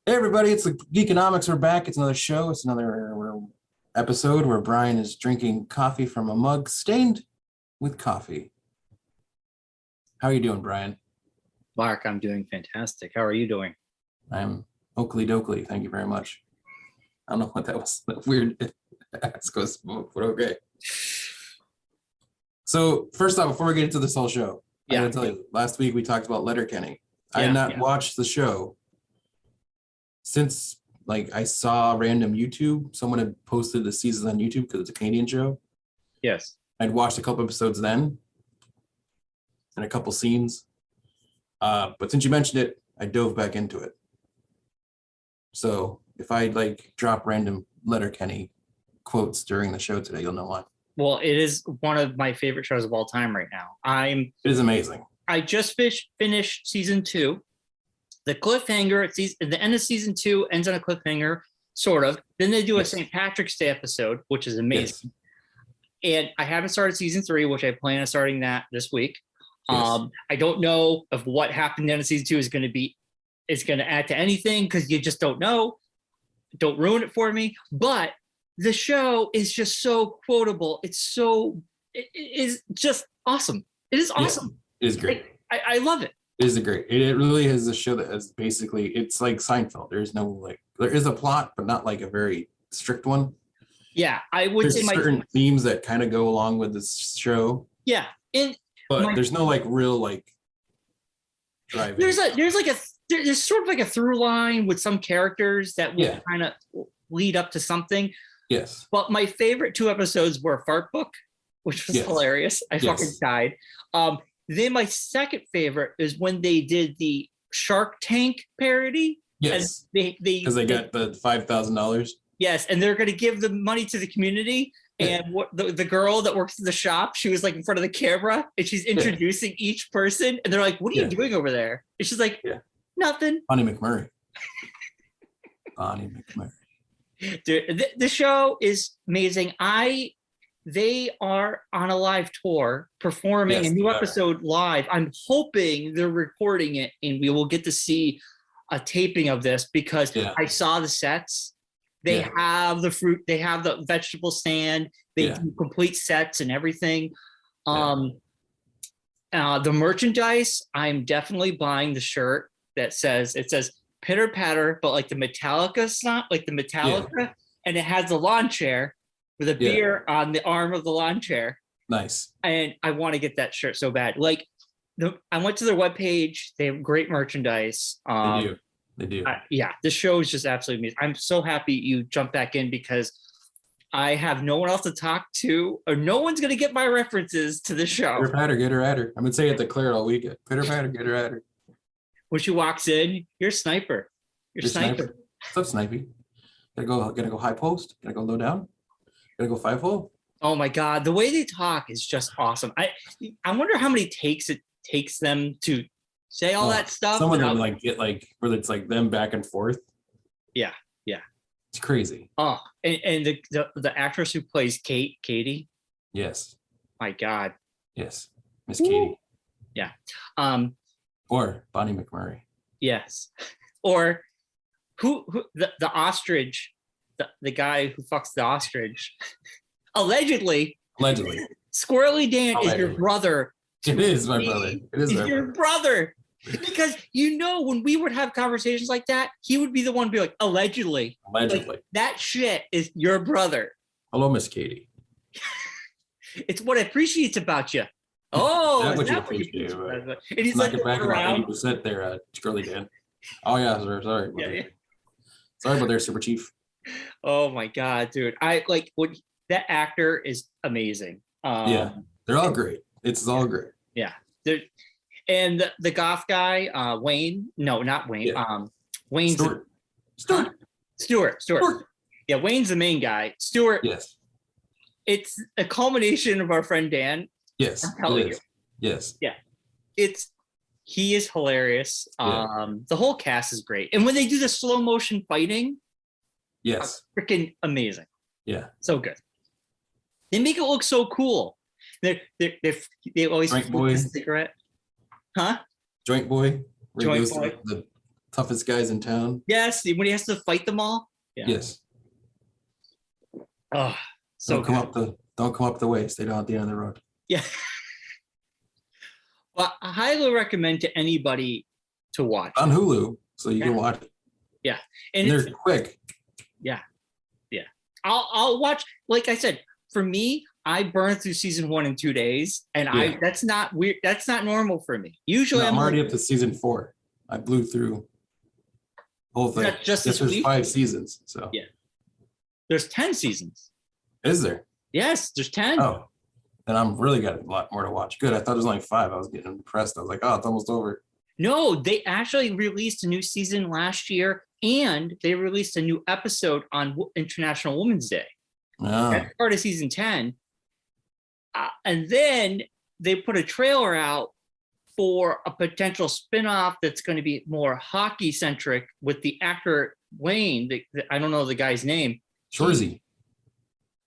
Hey everybody, it's the Geekonomics. We're back. It's another show. It's another episode where Brian is drinking coffee from a mug stained with coffee. How are you doing, Brian? Mark, I'm doing fantastic. How are you doing? I'm oakley dokley. Thank you very much. I don't know what that was. That weird ask was, but okay. So first off, before we get into this whole show, I gotta tell you, last week we talked about Letterkenny. I had not watched the show since I saw random YouTube. Someone had posted the season on YouTube because it's a Canadian show. Yes. I'd watched a couple episodes then and a couple scenes. But since you mentioned it, I dove back into it. So if I drop random Letterkenny quotes during the show today, you'll know why. Well, it is one of my favorite shows of all time right now. It is amazing. I just finished season 2. The cliffhanger at the end of season 2 ends on a cliffhanger, sort of. Then they do a St. Patrick's Day episode, which is amazing. Yes. And I haven't started season 3, which I plan on starting that this week. Yes. I don't know if what happened in season 2 is going to add to anything because you just don't know. Don't ruin it for me. But the show is just so quotable. It is just awesome. It is awesome. Yeah, it is great. I love it. It is great. It really is a show that is basically, it's like Seinfeld. There's no there is a plot, but not a very strict one. Yeah, I would say certain themes that kind of go along with this show. Yeah, but there's no real driving. There's sort of a through line with some characters that will kind of lead up to something. Yes. But my favorite 2 episodes were Fart Book, which was hilarious. I fucking died. Then my second favorite is when they did the Shark Tank parody. Yes. Because they got the $5,000. Yes, and they're going to give the money to the community. And what the girl that works in the shop, she was in front of the camera and she's introducing each person. And they're like, "What are you doing over there?" And she's like, "Nothing." Bonnie McMurray. Bonnie McMurray. Dude, the show is amazing. They are on a live tour performing a new episode live. I'm hoping they're recording it and we will get to see a taping of this because I saw the sets. They have the fruit, they have the vegetable stand, they do complete sets and everything. The merchandise, I'm definitely buying the shirt that says pitter patter, but the Metallica snot, the Metallica, and it has the lawn chair with a beer on the arm of the lawn chair. Nice. And I want to get that shirt so bad. I went to their webpage. They have great merchandise. They do. The show is just absolutely amazing. I'm so happy you jumped back in because I have no one else to talk to, or no one's going to get my references to the show. Pitter patter, get her at her. I've been saying it to Claire all weekend. Pitter patter, get her at her. When she walks in, you're a sniper. You're sniper. What's up, snipey? Gotta go high post. Gotta go low down. Gotta go 5-hole. Oh my God, the way they talk is just awesome. I wonder how many takes it takes them to say all that stuff. Some of them get where it's them back and forth. Yeah. It's crazy. Oh, and the actress who plays Katie. Yes. My God. Yes, Miss Katie. Yeah. Or Bonnie McMurray. Yes. Or who the ostrich. The guy who fucks the ostrich. Allegedly. Squirrely Dan is your brother. It is my brother. It is your brother. Because when we would have conversations like that, he would be the one to be like, allegedly. That shit is your brother. Hello, Miss Katie. It's what I appreciate about you. Oh, that's what you appreciate. And he's back around 80% there, Squirrely Dan. Oh yeah, sorry. Yeah. Sorry about there, Super Chief. Oh my god, dude! I like what that actor is amazing. Yeah, they're all great. It's all great. Yeah, there and the goth guy, Wayne. No, not Wayne. Yeah. Wayne's Stuart. huh? Stuart. Stewart. Stuart. Yeah, Wayne's the main guy. Stewart. Yes. It's a culmination of our friend Dan. Yes. I'm telling you. Yes. Yeah, it's he is hilarious. Yeah. The whole cast is great, and when they do the slow motion fighting, Yes. freaking amazing. Yeah. So good. They make it look so cool. They always Drink smoke boy. a cigarette, huh? Joint Boy. Where Joint he goes to Boy. the toughest guys in town. Yes, when he has to fight them all. Yeah. Yes. Oh, so Don't come up the waist. They don't at the end of the road. yeah. Well, I highly recommend to anybody to watch. On Hulu, so you can watch it. Yeah, And they're quick. Yeah. I'll watch. Like I said, for me, I burned through season 1 in 2 days, and that's not weird. That's not normal for me. Usually, No, I'm already up to season 4. I blew through the whole thing. That just this there's week? 5 seasons. So Yeah. There's 10 seasons. Is there? Yes, there's 10. Oh, then I'm really got a lot more to watch. Good. I thought it was only 5. I was getting depressed. I was like, oh, it's almost over. No, they actually released a new season last year, and they released a new episode on International Women's Day. Oh. That's part of season 10. And then they put a trailer out for a potential spinoff that's going to be more hockey centric with the actor Wayne. I don't know the guy's name. Shorzy.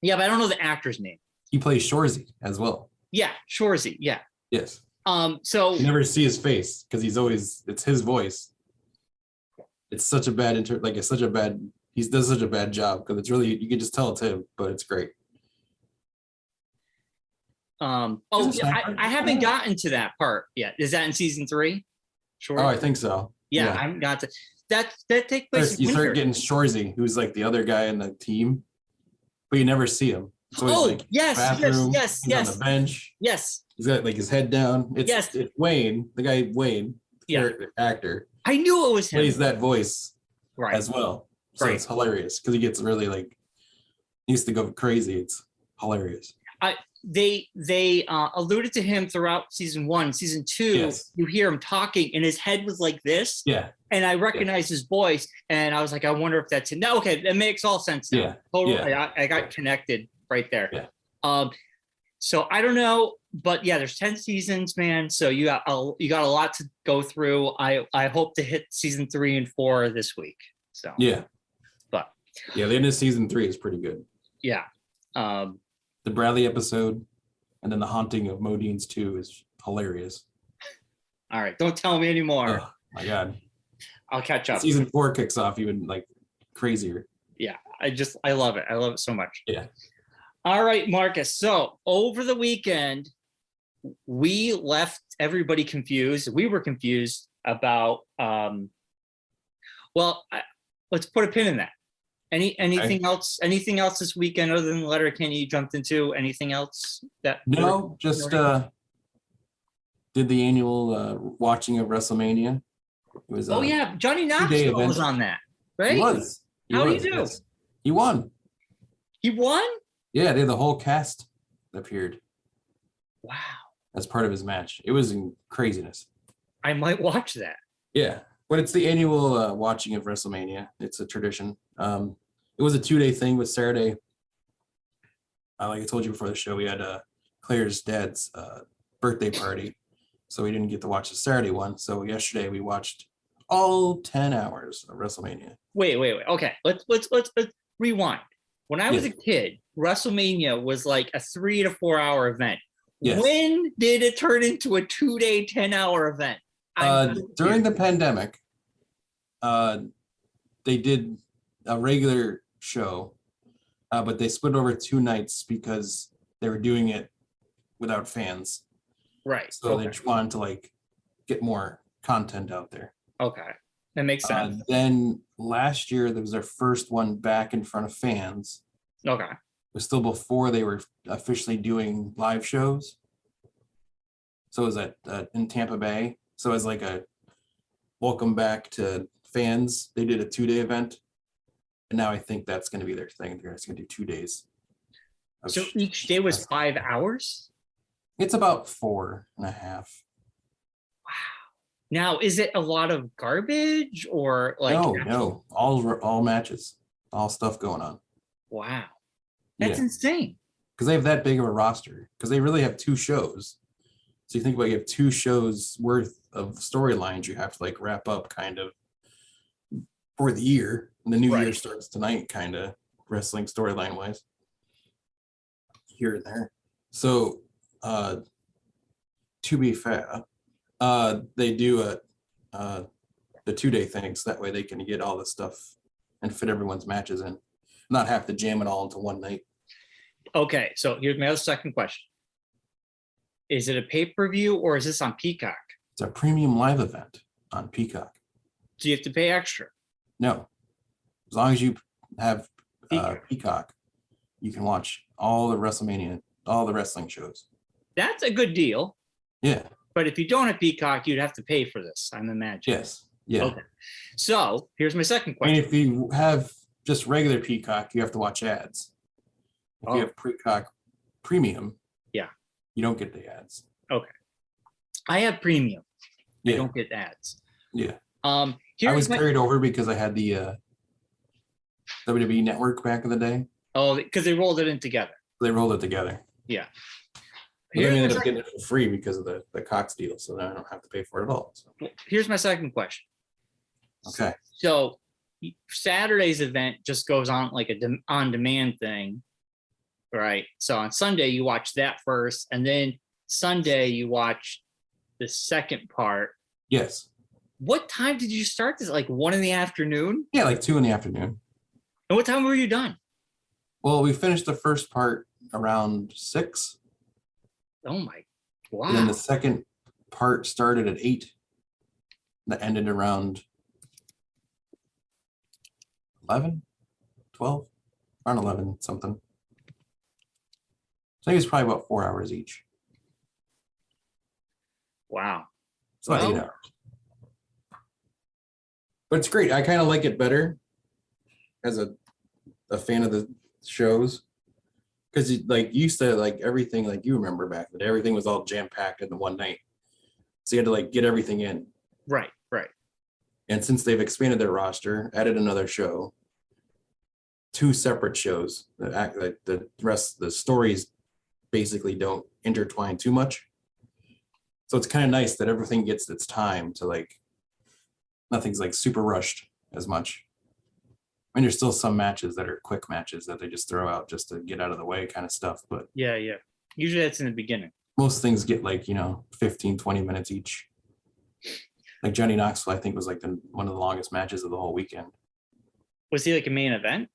Yeah, but I don't know the actor's name. He plays Shorzy as well. Yeah, Shorzy. Yeah. Yes. So you never see his face because it's his voice. It's such a bad he does such a bad job because it's really, you can just tell it's him, but it's great. I haven't gotten to that part yet. Is that in season 3? Sure. Oh, I think so. Yeah, I haven't got to that takes place. You start getting Shorzy, who's like the other guy in the team, but you never see him. So he's like yes, bathroom, yes, he's on the bench. Yes. He's got like his head down. It's Wayne, the guy Wayne, the actor. I knew it was him. Plays that voice as well. So it's hilarious because he gets really he used to go crazy. It's hilarious. They alluded to him throughout season 1. Season 2, you hear him talking and his head was like this. Yeah. And I recognized his voice and I was like, I wonder if that's him. No, okay, that makes all sense now. Yeah. Totally. I got connected right there. Yeah. So I don't know, but yeah, there's 10 seasons, man. So you got a lot to go through. I hope to hit season 3 and 4 this week. So yeah. But yeah, the end of season 3 is pretty good. Yeah. The Bradley episode and then the Haunting of Modine's 2 is hilarious. All right, don't tell me anymore. Oh my God. I'll catch up. Season 4 kicks off even crazier. Yeah, I love it. I love it so much. Yeah. All right, Marcus. So over the weekend, we left everybody confused. We were confused about, let's put a pin in that. Anything else? Anything else this weekend other than Letterkenny you jumped into? Anything else that? No, just did the annual watching of WrestleMania. It was yeah, Johnny Knoxville was on that, right? He was. How did he do? Yes. He won. He won? Yeah, they had the whole cast appeared. Wow. As part of his match. It was in craziness. I might watch that. Yeah. But it's the annual watching of WrestleMania. It's a tradition. It was a 2-day thing with Saturday. Like I told you before the show, we had Claire's dad's birthday party. So we didn't get to watch the Saturday one. So yesterday we watched all 10 hours of WrestleMania. Wait. Okay, let's rewind. When I was a kid, WrestleMania was like a 3 to 4 hour event. Yes. When did it turn into a 2-day, 10-hour event? During the pandemic, they did a regular show, but they split over 2 nights because they were doing it without fans. Right. So they just wanted to get more content out there. Okay. That makes sense. Then last year, there was their first one back in front of fans. Okay. It was still before they were officially doing live shows. So it was in Tampa Bay. So as a welcome back to fans, they did a 2-day event. And now I think that's going to be their thing. They're just going to do 2 days. So each day was 5 hours? It's about 4.5. Now, is it a lot of garbage or like? No, all matches, all stuff going on. Wow, that's insane. Because they have that big of a roster. Because they really have 2 shows. So you think about you have 2 shows worth of storylines you have to like wrap up kind of for the year. And the new year starts tonight, kind of wrestling storyline wise. Here and there. So to be fair, they do the 2-day things. That way they can get all the stuff and fit everyone's matches in, not have to jam it all into one night. Okay, so here's my other second question. Is it a pay-per-view or is this on Peacock? It's a premium live event on Peacock. Do you have to pay extra? No, as long as you have Peacock, you can watch all the WrestleMania, all the wrestling shows. That's a good deal. Yeah. But if you don't have Peacock, you'd have to pay for this, I'm imagining. Yes. Yeah. Okay. So here's my second question. And if you have just regular Peacock, you have to watch ads. If you have Peacock Premium, you don't get the ads. Okay. I have Premium. Yeah. I don't get ads. Yeah. I was carried over because I had the WWE Network back in the day. Oh, because they rolled it in together. They rolled it together. Yeah. I ended up getting it for free because of the Cox deal, so now I don't have to pay for it at all. So. Here's my second question. Okay. So Saturday's event just goes on like a on-demand thing, right? So on Sunday you watch that first, and then Sunday you watch the second part. Yes. What time did you start this? Like 1 p.m? Yeah, like 2 p.m. And what time were you done? Well, we finished the first part around 6. Oh my, wow. And then the second part started at 8. That ended around 11, 12, around 11 something. So I think it's probably about 4 hours each. Wow. It's about 8 hours. But it's great. I kind of like it better as a fan of the shows. Because like used to like everything, like you remember back then, everything was all jam-packed in the one night. So you had to like get everything in. Right. And since they've expanded their roster, added another show, 2 separate shows, like the rest, the stories basically don't intertwine too much. So it's kind of nice that everything gets its time to like, nothing's like super rushed as much. I mean, there's still some matches that are quick matches that they just throw out just to get out of the way kind of stuff. But yeah. Usually that's in the beginning. Most things get like, 15, 20 minutes each. Like Johnny Knoxville, I think was like one of the longest matches of the whole weekend. Was he like a main event?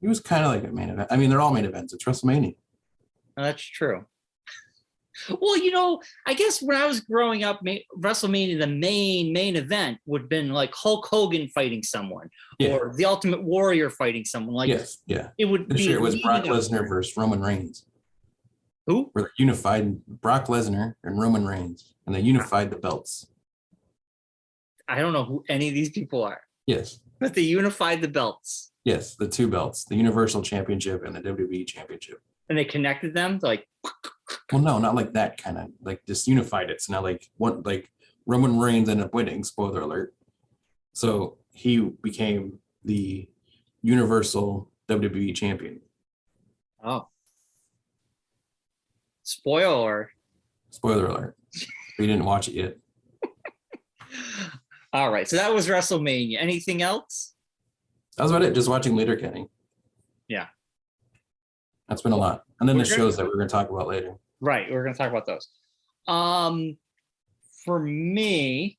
He was kind of like a main event. I mean, they're all main events. It's WrestleMania. Oh, that's true. Well, I guess when I was growing up, WrestleMania, the main event would have been like Hulk Hogan fighting someone, or the Ultimate Warrior fighting someone. Like, yes, yeah. It would this be. Year it was Brock Lesnar versus Roman Reigns. Who? Where they unified Brock Lesnar and Roman Reigns, and they unified the belts. I don't know who any of these people are. Yes. But they unified the belts. Yes, the 2 belts, the Universal Championship and the WWE Championship. And they connected them to like. Well, no, not like that kind of, like just unified it. So now like Roman Reigns ended up winning, spoiler alert. So he became the Universal WWE Champion. Oh. Spoiler alert. We didn't watch it yet. All right. So that was WrestleMania. Anything else? That was about it. Just watching Letterkenny. Yeah. That's been a lot. And then the shows that we're going to talk about later. Right. We're going to talk about those. For me,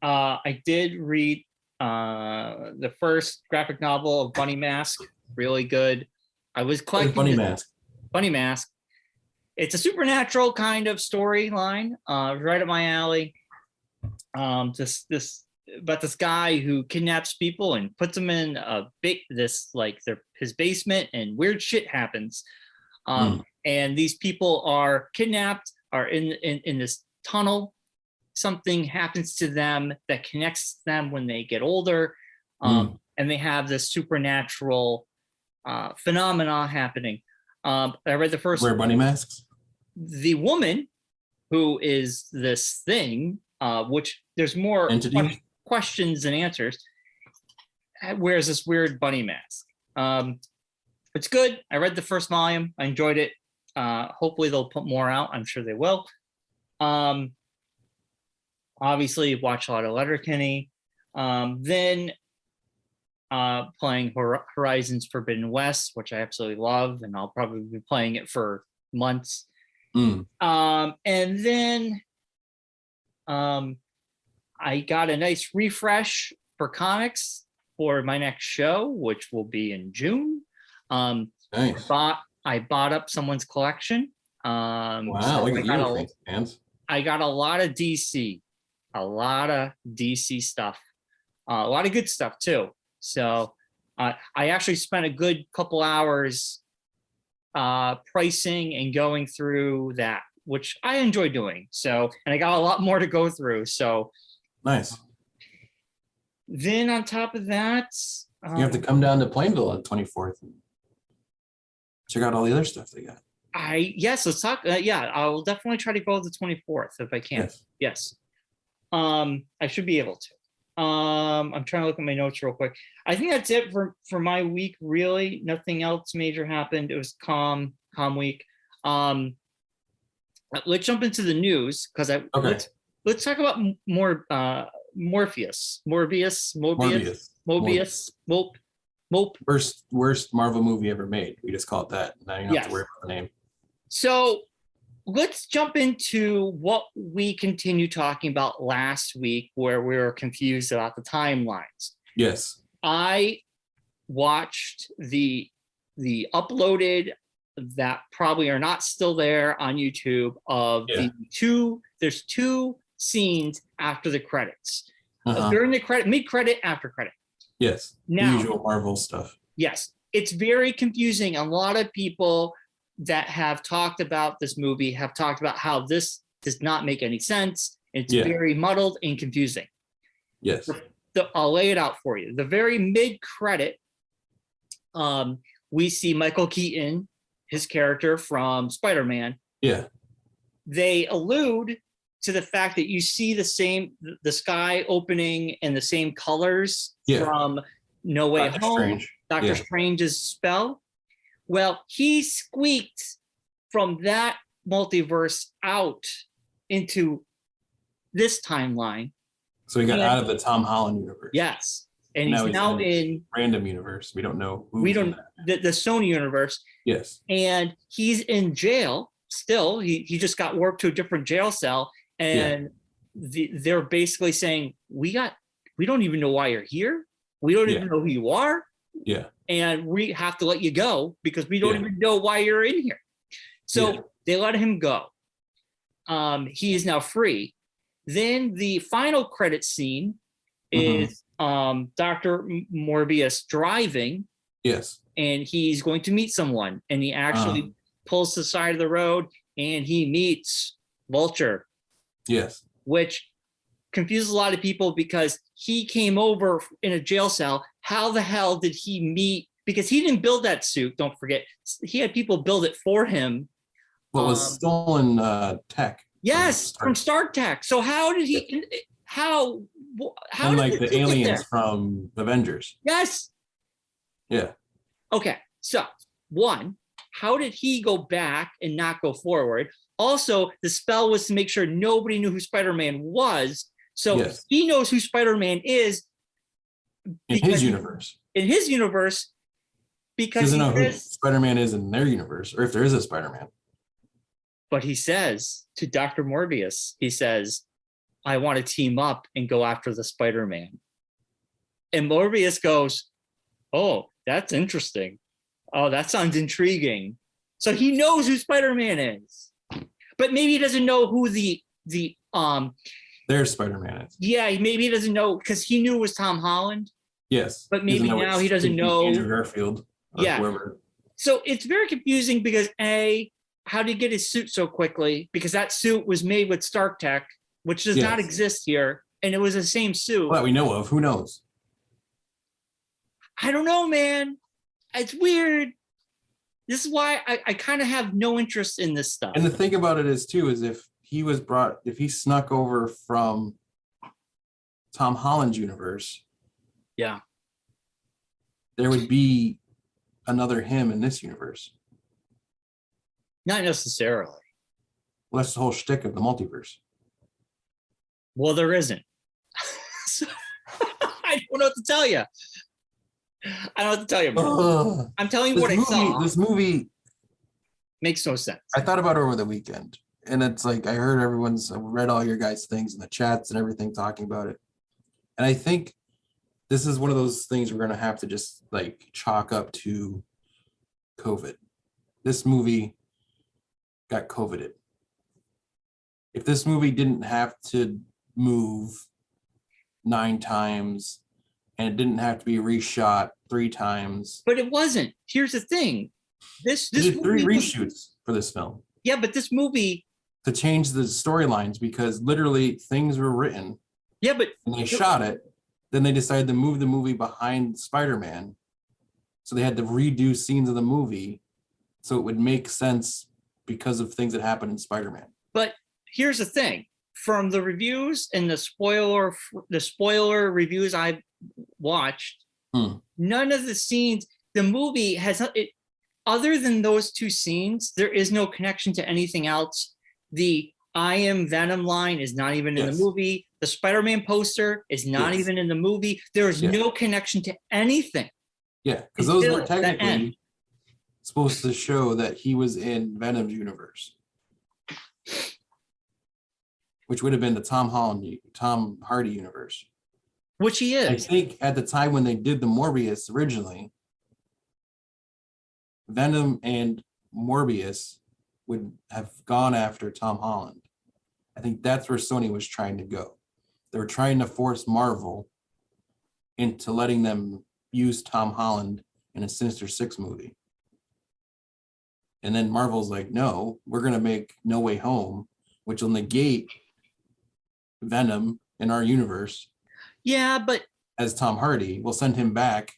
I did read the first graphic novel of Bunny Mask. Really good. I was collecting Bunny Mask. Bunny Mask. It's a supernatural kind of storyline, right up my alley. This guy who kidnaps people and puts them in his basement, and weird shit happens. And these people are kidnapped, are in this tunnel. Something happens to them that connects them when they get older. and they have this supernatural phenomena happening. I read the first. Wear bunny masks. The woman who is this thing, which there's more questions than answers, wears this weird bunny mask. It's good. I read the first volume. I enjoyed it. Hopefully they'll put more out. I'm sure they will. Obviously watch a lot of Letterkenny. Then playing Horizons Forbidden West, which I absolutely love, and I'll probably be playing it for months. And then I got a nice refresh for comics for my next show, which will be in June. Nice. I bought up someone's collection. Wow, so look at you, fans. I got a lot of DC stuff, a lot of good stuff too. So I actually spent a good couple hours pricing and going through that, which I enjoy doing. So, and I got a lot more to go through. So nice. Then on top of that, you have to come down to Plainville on 24th and check out all the other stuff they got. Yes, let's talk. Yeah, I will definitely try to go the 24th if I can. Yes. I should be able to. I'm trying to look at my notes real quick. I think that's it for my week. Really, nothing else major happened. It was calm week. Let's jump into the news because let's talk about more Morbius. Worst Marvel movie ever made. We just call it that. Now you don't have to worry about the name. So let's jump into what we continued talking about last week, where we were confused about the timelines. Yes. I watched the uploaded that probably are not still there on YouTube of there's two scenes after the credits. During the credit, mid-credit, after credit. Yes. Now, the usual Marvel stuff. Yes. It's very confusing. A lot of people that have talked about this movie have talked about how this does not make any sense. It's very muddled and confusing. Yes. I'll lay it out for you. The very mid-credit, we see Michael Keaton, his character from Spider-Man. Yeah. They allude to the fact that you see the sky opening in the same colors from No Way Home, Doctor Strange's spell. Well, he squeaked from that multiverse out into this timeline. So he got out of the Tom Holland universe. Yes. And he's now in random universe. We don't know who. We don't the Sony universe. Yes. And he's in jail still. He just got warped to a different jail cell. And they're basically saying, we don't even know why you're here. We don't even know who you are. Yeah. And we have to let you go because we don't even know why you're in here. So they let him go. He is now free. Then the final credit scene is Dr. Morbius driving. Yes. And he's going to meet someone. And he actually pulls to the side of the road and he meets Vulture. Yes. Which confuses a lot of people because he came over in a jail cell. How the hell did he meet? Because he didn't build that suit. Don't forget, he had people build it for him. Well, it was stolen tech. Yes, from Stark Tech. So how did he? How and like the aliens from Avengers. Yes. Yeah. Okay. So one, how did he go back and not go forward? Also, the spell was to make sure nobody knew who Spider-Man was. So he knows who Spider-Man is. In his universe. In his universe. Because he doesn't know who Spider-Man is in their universe, or if there is a Spider-Man. But he says to Dr. Morbius, he says, I want to team up and go after the Spider-Man. And Morbius goes, oh, that's interesting. Oh, that sounds intriguing. So he knows who Spider-Man is. But maybe he doesn't know who their Spider-Man is. Yeah, maybe he doesn't know because he knew it was Tom Holland. Yes. But maybe now he doesn't know. Andrew Garfield. Whoever. So it's very confusing because how did he get his suit so quickly? Because that suit was made with Stark Tech, which does not exist here. And it was the same suit. Well, that we know of. Who knows? I don't know, man. It's weird. This is why I kind of have no interest in this stuff. And the thing about it is too, is if he snuck over from Tom Holland's universe, Yeah. there would be another him in this universe. Not necessarily. Well, that's the whole shtick of the multiverse. Well, there isn't. So, I don't know what to tell you. I don't know what to tell you, man. I'm telling you what I saw. This movie makes no sense. I thought about it over the weekend, and it's like I read all your guys' things in the chats and everything talking about it. And I think this is one of those things we're gonna have to just like chalk up to COVID. This movie got COVIDed. If this movie didn't have to move 9 times and it didn't have to be reshot 3 times. But it wasn't. Here's the thing. This did 3 reshoots for this film. Yeah, but this movie to change the storylines because literally things were written. Yeah, but and they shot it. Then they decided to move the movie behind Spider-Man. So they had to redo scenes of the movie so it would make sense because of things that happened in Spider-Man. But here's the thing. From the reviews and the spoiler reviews I've watched, none of the scenes, the movie has other than those 2 scenes, there is no connection to anything else. The I am Venom line is not even in the movie. The Spider-Man poster is not even in the movie. There is no connection to anything. Yeah, because those were technically supposed to show that he was in Venom's universe, which would have been the Tom Hardy universe. Which he is. I think at the time when they did the Morbius originally, Venom and Morbius would have gone after Tom Holland. I think that's where Sony was trying to go. They were trying to force Marvel into letting them use Tom Holland in a Sinister Six movie. And then Marvel's like, no, we're going to make No Way Home, which will negate Venom in our universe. Yeah, but as Tom Hardy, we'll send him back.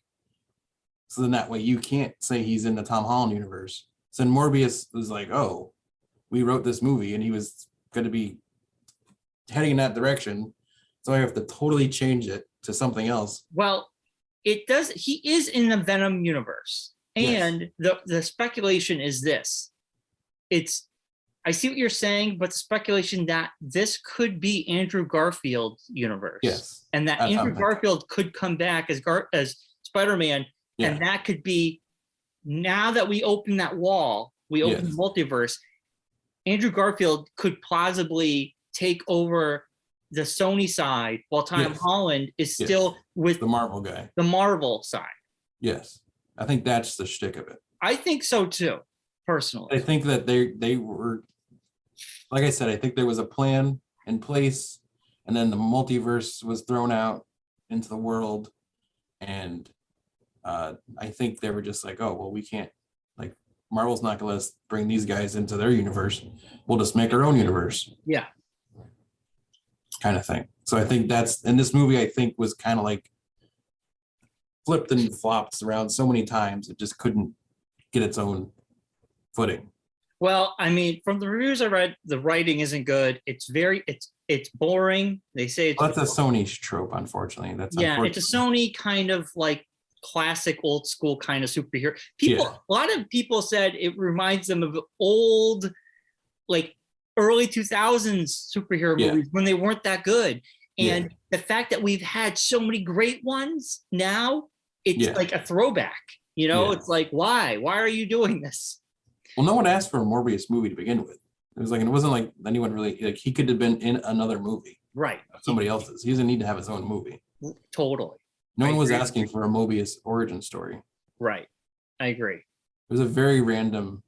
So then that way you can't say he's in the Tom Holland universe. So then Morbius was like, oh, we wrote this movie and he was going to be heading in that direction. So I have to totally change it to something else. Well, it does. He is in the Venom universe. And the speculation is this. I see what you're saying, but the speculation that this could be Andrew Garfield's universe. Yes. And that Andrew Garfield could come back as Spider-Man. Yeah. And that could be, now that we open that wall, we open the multiverse, Andrew Garfield could plausibly take over the Sony side while Tom Holland is still with the Marvel guy. The Marvel side. Yes. I think that's the shtick of it. I think so too, personally. I think that they were, like I said, I think there was a plan in place, and then the multiverse was thrown out into the world, and I think they were just like, oh, well, we can't, like, Marvel's not gonna let us bring these guys into their universe. We'll just make our own universe. Yeah. Kind of thing. So I think that's, and this movie, I think, was kind of like flipped and flopped around so many times, it just couldn't get its own footing. Well, I mean, from the reviews I read, the writing isn't good. It's boring. They say it's that's a Sony trope, unfortunately. It's a Sony kind of like classic old school kind of superhero. A lot of people said it reminds them of old, like early 2000s superhero movies when they weren't that good. And the fact that we've had so many great ones now, it's like a throwback. It's like, why? Why are you doing this? Well, no one asked for a Morbius movie to begin with. It wasn't like anyone really, like, he could have been in another movie. Right. Somebody else's. He doesn't need to have his own movie. Totally. No one was asking for a Morbius origin story. Right. I agree. It was a very random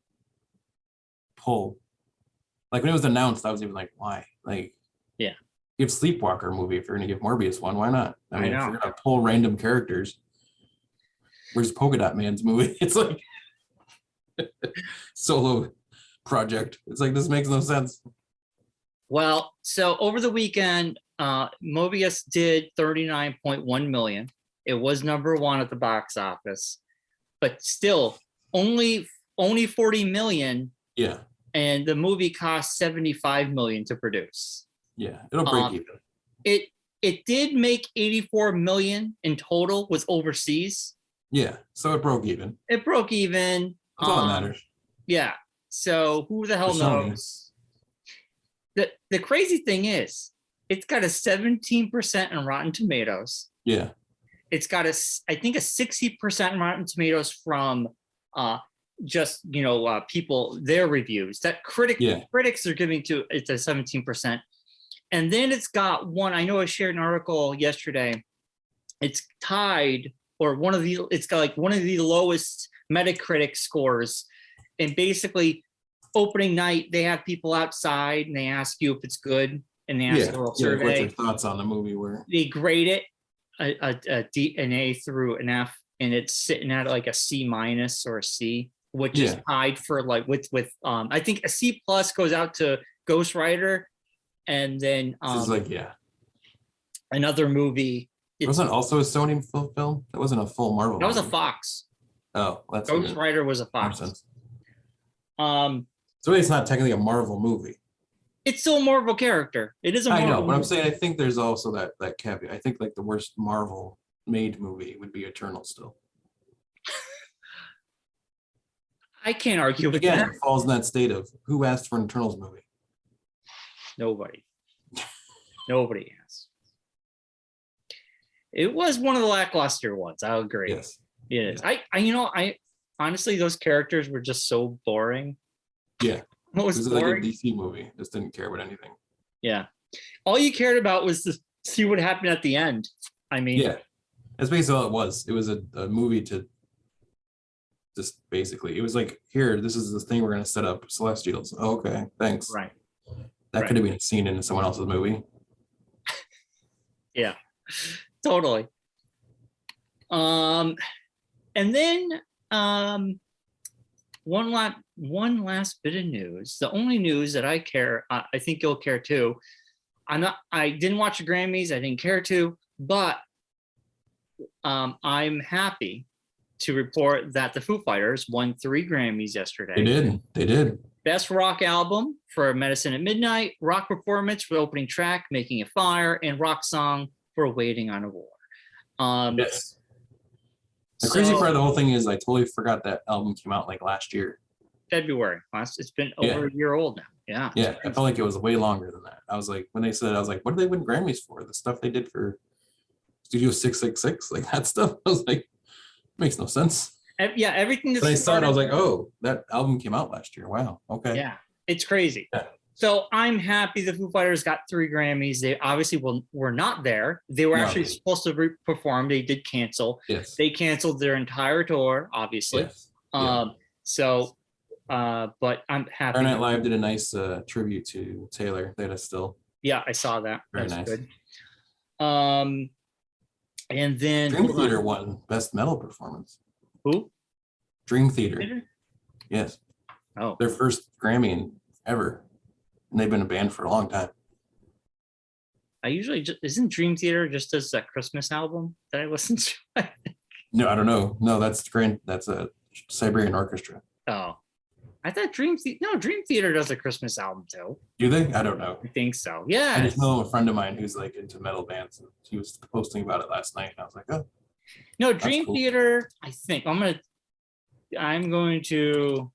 pull. Like when it was announced, I was even like, why? Like, give Sleepwalker a movie if you're going to give Morbius one. Why not? I mean, if you're going to pull random characters, where's Polka Dot Man's movie? It's like solo project. It's like, this makes no sense. Well, so over the weekend, Morbius did 39.1 million. It was number one at the box office, but still only 40 million. Yeah. And the movie cost 75 million to produce. Yeah, it'll break even. It did make 84 million in total with overseas. Yeah, so it broke even. It broke even. That's all that matters. Yeah. So who the hell knows? The crazy thing is, it's got a 17% in Rotten Tomatoes. Yeah. It's got I think a 60% in Rotten Tomatoes from just people, their reviews that critics are giving to it's a 17%. And then it's got one, I know I shared an article yesterday. It's tied or it's got like one of the lowest Metacritic scores. And basically opening night, they have people outside and they ask you if it's good. And they ask a little survey. What your thoughts on the movie were. They grade it an A through an F, and it's sitting at like a C- or a C, which is tied for like with I think a C+ goes out to Ghost Rider, and then this is like another movie. It wasn't also a Sony film. That wasn't a full Marvel. That was a Fox. Oh, that's Ghost Rider was a Fox. So it's not technically a Marvel movie. It's still a Marvel character. It is a Marvel Marvel. But I'm movie. saying I think there's also that caveat. I think like the worst Marvel made movie would be Eternal still. I can't argue with Again, that. it falls in that state of who asked for an Eternals movie? Nobody. Nobody asked. It was one of the lackluster ones. I'll agree. Yes. It is. I honestly, those characters were just so boring. Yeah. What was It was boring? like a DC movie. Just didn't care about anything. Yeah. All you cared about was to see what happened at the end. I mean, yeah. That's basically all it was. It was a movie to just basically, it was like, here, this is the thing we're going to set up Celestials. Oh, okay, thanks. Right. That could have been seen in someone else's movie. Yeah, totally. And then one last bit of news. The only news that I care, I think you'll care too. I didn't watch the Grammys. I didn't care to, but I'm happy to report that the Foo Fighters won 3 Grammys yesterday. They did. Best rock album for Medicine at Midnight, rock performance for opening track, Making a Fire, and rock song for Waiting on a War. Yes. The crazy part of the whole thing is I totally forgot that album came out like last year. February. It's been over a year old now. Yeah. Yeah. I felt like it was way longer than that. I was like, when they said it, I was like, what do they win Grammys for? The stuff they did for Studio 666, like that stuff. I was like, makes no sense. Yeah, everything that's. When I saw it, I was like, oh, that album came out last year. Wow. Okay. Yeah, it's crazy. Yeah. So I'm happy the Foo Fighters got 3 Grammys. They obviously were not there. They were actually supposed to perform. They did cancel. Yes. They canceled their entire tour, obviously. Yes. But I'm happy. Saturday Night Live did a nice tribute to Taylor. They had a still. Yeah, I saw that. Very That's nice. good. And then Dream Theater won Best Metal Performance. Who? Dream Theater. Yes. Oh. Their first Grammy ever. And they've been a band for a long time. I usually isn't Dream Theater just as that Christmas album that I listen to? No, I don't know. No, that's a Siberian Orchestra. Oh. I thought Dream Theater does a Christmas album too. Do they? I don't know. I think so. Yeah. I just know a friend of mine who's like into metal bands, and he was posting about it last night, and I was like, oh. No, Dream cool. Theater, I think. I'm going to.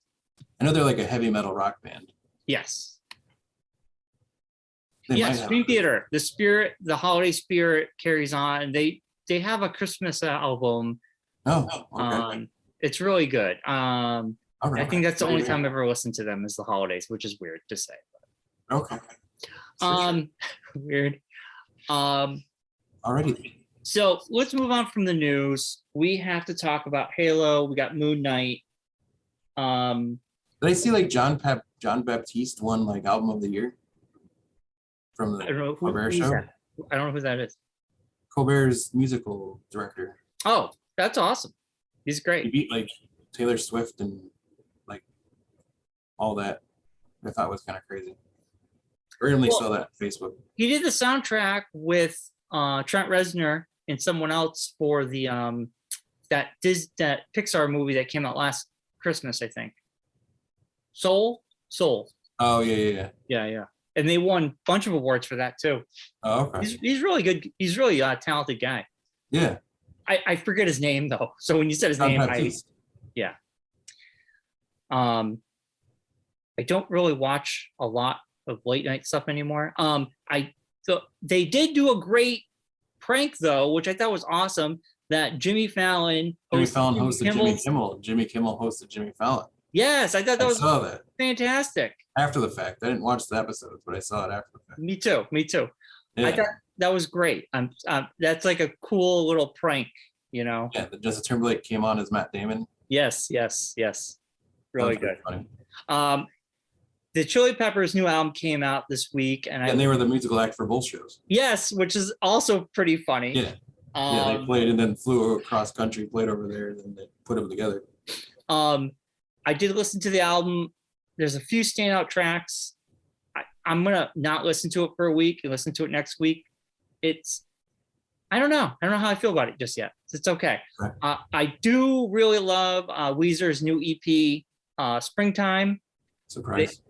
I know they're like a heavy metal rock band. Yes. They Yes, Dream Theater. The holiday spirit carries on. They have a Christmas album. Oh, okay. It's really good. All right. I think that's the only time I've ever listened to them is the holidays, which is weird to say. Okay. Weird. Alrighty. So let's move on from the news. We have to talk about Halo. We got Moon Knight. Did I see like John Baptiste won like album of the year from I don't know the Colbert show? I don't know who that is. Colbert's musical director. Oh, that's awesome. He's He great. beat like Taylor Swift and like all that. I thought was kind of crazy. I randomly saw that on Facebook. He did the soundtrack with Trent Reznor and someone else for the that Pixar movie that came out last Christmas, I think. Soul. Oh yeah. Yeah. And they won a bunch of awards for that too. Oh, okay. He's really good. He's really a talented guy. Yeah. I forget his name though. So when you said his name, yeah. I don't really watch a lot of late night stuff anymore. They did do a great prank though, which I thought was awesome. That Jimmy Fallon hosted Jimmy Kimmel. Jimmy Kimmel hosted Jimmy Fallon. Yes, I thought that was fantastic. After the fact, I didn't watch the episodes, but I saw it after the fact. Me too. Yeah. I thought that was great. That's like a cool little prank, you know. Yeah, the Justin Timberlake came on as Matt Damon. Yes. Really good. Funny. The Chili Peppers' new album came out this week, and they were the musical act for both shows. Yes, which is also pretty funny. Yeah. They played and then flew across country, played over there, and then they put them together. I did listen to the album. There's a few standout tracks. I'm gonna not listen to it for a week and listen to it next week. I don't know how I feel about it just yet. It's okay. Right. I do really love Weezer's new EP, Springtime. Surprise.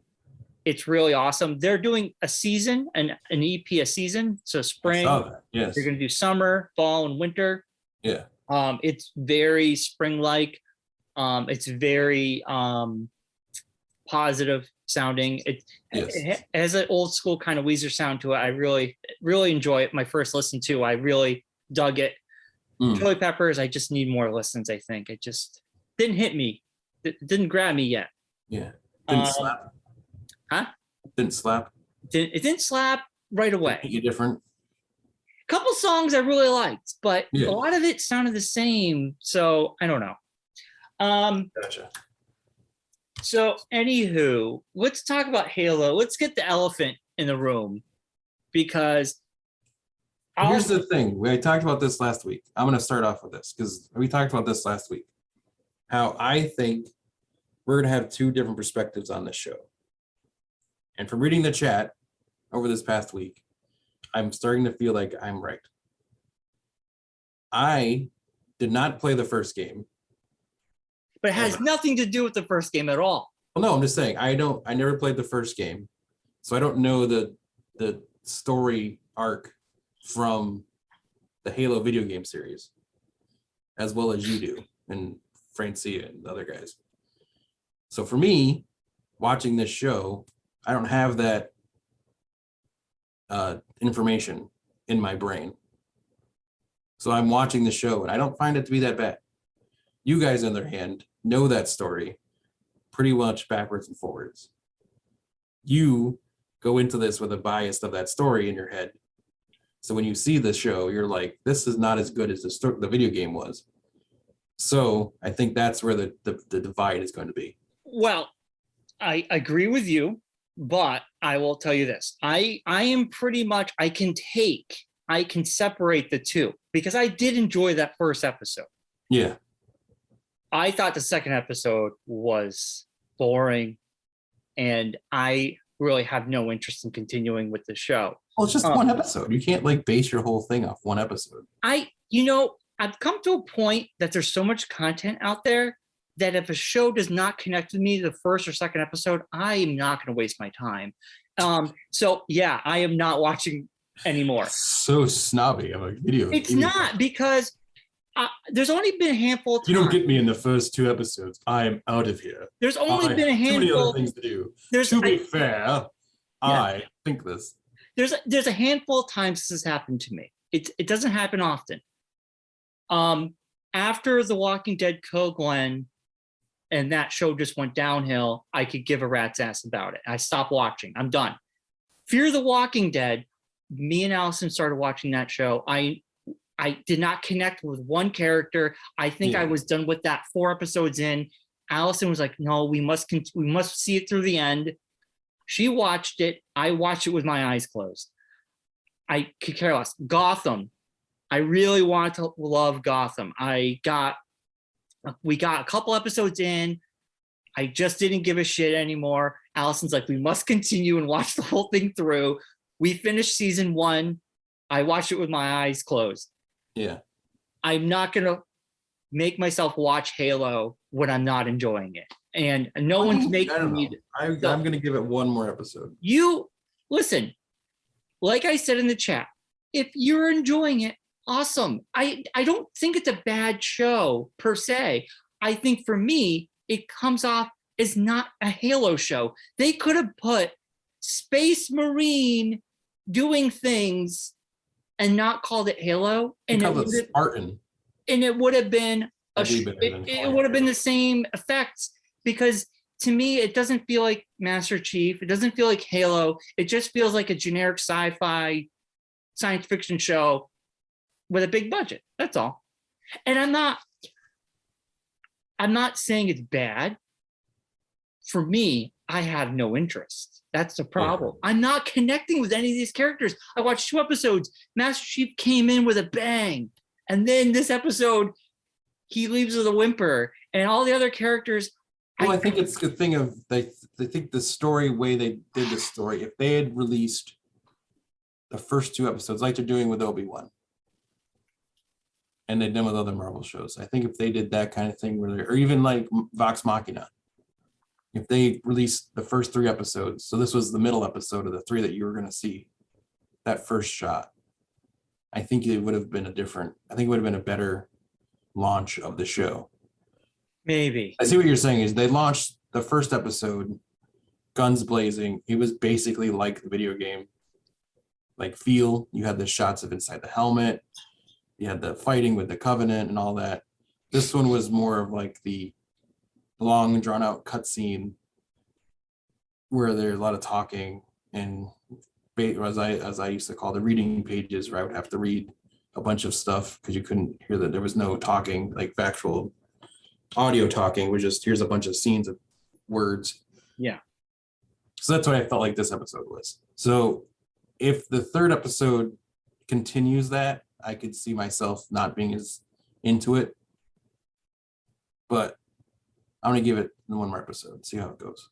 It's really awesome. They're doing a season, an EP a season. So spring. I saw that. Yes. They're going to do summer, fall, and winter. Yeah. It's very spring-like. It's very positive sounding. It has an old school kind of Weezer sound to it. I really, really enjoy it. My first listen to, I really dug it. Chili Peppers, I just need more listens, I think. It just didn't hit me. It didn't grab me yet. Yeah. Didn't slap. Huh? Didn't slap. It didn't slap right away. You different. A couple songs I really liked, but a lot of it sounded the same. So I don't know. Gotcha. So anywho, let's talk about Halo. Let's get the elephant in the room, because here's the thing. We talked about this last week. I'm going to start off with this because we talked about this last week. How I think we're going to have two different perspectives on this show. And from reading the chat over this past week, I'm starting to feel like I'm right. I did not play the first game. But it has nothing to do with the first game at all. Well, no, I'm just saying I never played the first game. So I don't know the story arc from the Halo video game series as well as you do, and Francia and the other guys. So for me, watching this show, I don't have that information in my brain. So I'm watching the show and I don't find it to be that bad. You guys, on the other hand, know that story pretty much backwards and forwards. You go into this with a bias of that story in your head. So when you see the show, you're like, this is not as good as the video game was. So I think that's where the divide is going to be. Well, I agree with you, but I will tell you this. I am pretty much, I can separate the two, because I did enjoy that first episode. Yeah. I thought the second episode was boring, and I really have no interest in continuing with the show. Well, it's just one episode. You can't base your whole thing off one episode. I've come to a point that there's so much content out there that if a show does not connect with me the first or second episode, I am not going to waste my time. So yeah, I am not watching anymore. So snobby of a video. It's not, because there's only been a handful of times. You don't get me in the first two episodes. I am out of here. There's only been a handful. Too many other things to do. To be fair, I think this. There's a handful of times this has happened to me. It doesn't happen often. After The Walking Dead killed Glenn and that show just went downhill, I could give a rat's ass about it. I stopped watching. I'm done. Fear the Walking Dead, me and Allison started watching that show. I did not connect with one character. I think I was done with that 4 episodes in. Allison was like, no, we must see it through the end. She watched it. I watched it with my eyes closed. I could care less. Gotham. I really wanted to love Gotham. We got a couple episodes in. I just didn't give a shit anymore. Allison's like, we must continue and watch the whole thing through. We finished season 1. I watched it with my eyes closed. Yeah. I'm not going to make myself watch Halo when I'm not enjoying it. And no one's I making don't me. know. I'm going to give it one more episode. You listen, like I said in the chat, if you're enjoying it, awesome. I don't think it's a bad show per se. I think for me, it comes off as not a Halo show. They could have put Space Marine doing things and not called it Halo, and it would have, Spartan. and it would have been it would have been the same effects, because to me it doesn't feel like Master Chief, it doesn't feel like Halo, it just feels like a generic sci-fi science fiction show with a big budget. That's all. And I'm not saying it's bad. For me, I have no interest. That's the problem. Yeah. I'm not connecting with any of these characters. I watched 2 episodes. Master Chief came in with a bang. And then this episode, he leaves with a whimper. And all the other characters. Well, I think it's a thing of, they think the story, way they did the story, if they had released the first 2 episodes, like they're doing with Obi-Wan, and they've done with other Marvel shows, I think if they did that kind of thing, or even like Vox Machina, if they released the first 3 episodes, so this was the middle episode of the 3 that you were going to see, that first shot, I think it would have been a better launch of the show. Maybe. I see what you're saying is they launched the first episode, guns blazing. It was basically like the video game, like feel. You had the shots of inside the helmet. You had the fighting with the Covenant and all that. This one was more of like the long drawn out cutscene where there's a lot of talking, and as I used to call the reading pages, where I would have to read a bunch of stuff because you couldn't hear that there was no talking, like factual audio talking, was just here's a bunch of scenes of words. Yeah. So that's what I felt like this episode was. So if the 3rd episode continues that, I could see myself not being as into it, but I'm gonna give it one more episode, see how it goes.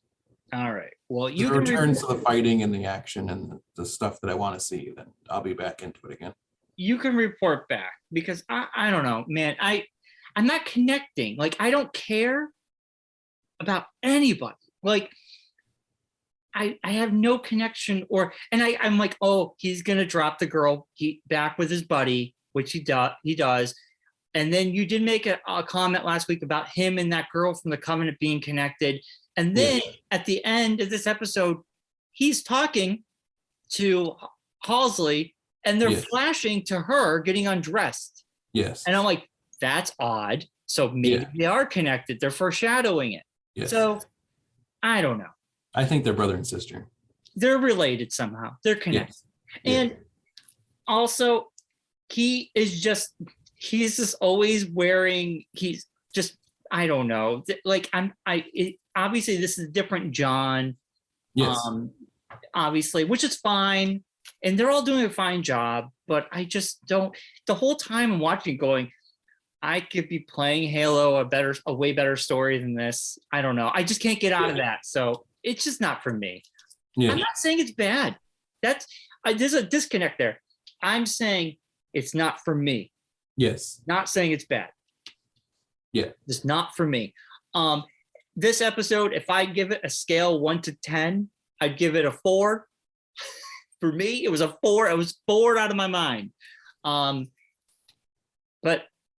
All right. Well, you can return to the fighting and the action and the stuff that I want to see, then I'll be back into it again. You can report back, because I don't know, man. I'm not connecting. Like, I don't care about anybody. Like, I have no connection, and I'm like, oh, he's gonna drop the girl back with his buddy, which he does. And then you did make a comment last week about him and that girl from the Covenant being connected. And then at the end of this episode, he's talking to Halsey, and they're flashing to her getting undressed. Yes. And I'm like, that's odd. So maybe they are connected. They're foreshadowing it. Yes. So I don't know. I think they're brother and sister. They're related somehow. They're connected. Yes. And also, he's just always wearing, I don't know. Like, obviously this is a different John. Yes. Obviously, which is fine. And they're all doing a fine job, but I just don't, the whole time I'm watching going, I could be playing Halo, a way better story than this. I don't know. I just can't get out of that. So it's just not for me. Yeah. I'm not saying it's bad. There's a disconnect there. I'm saying it's not for me. Yes. Not saying it's bad. Yeah. It's not for me. This episode, if I give it a scale 1 to 10, I'd give it a 4. For me, it was a 4. I was bored out of my mind. But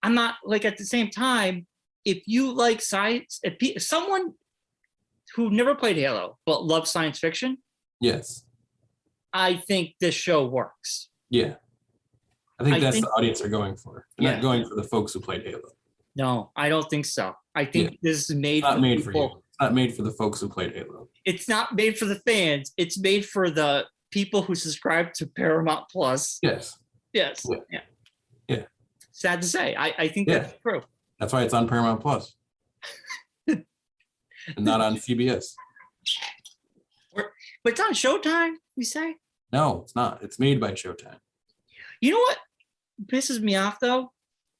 I'm not, like, at the same time, if you like science, if someone who never played Halo but loves science fiction, yes, I think this show works. Yeah. I think that's the audience they're going for. They're not going for the folks who played Halo. No, I don't think so. I think this is made for you. It's not made for the folks who played Halo. It's not made for the fans. It's made for the people who subscribe to Paramount Plus. Yes. Yes. Yeah. Sad to say. I think that's true. That's why it's on Paramount Plus. And not on CBS. But it's on Showtime, you say? No, it's not. It's made by Showtime. You know what pisses me off, though?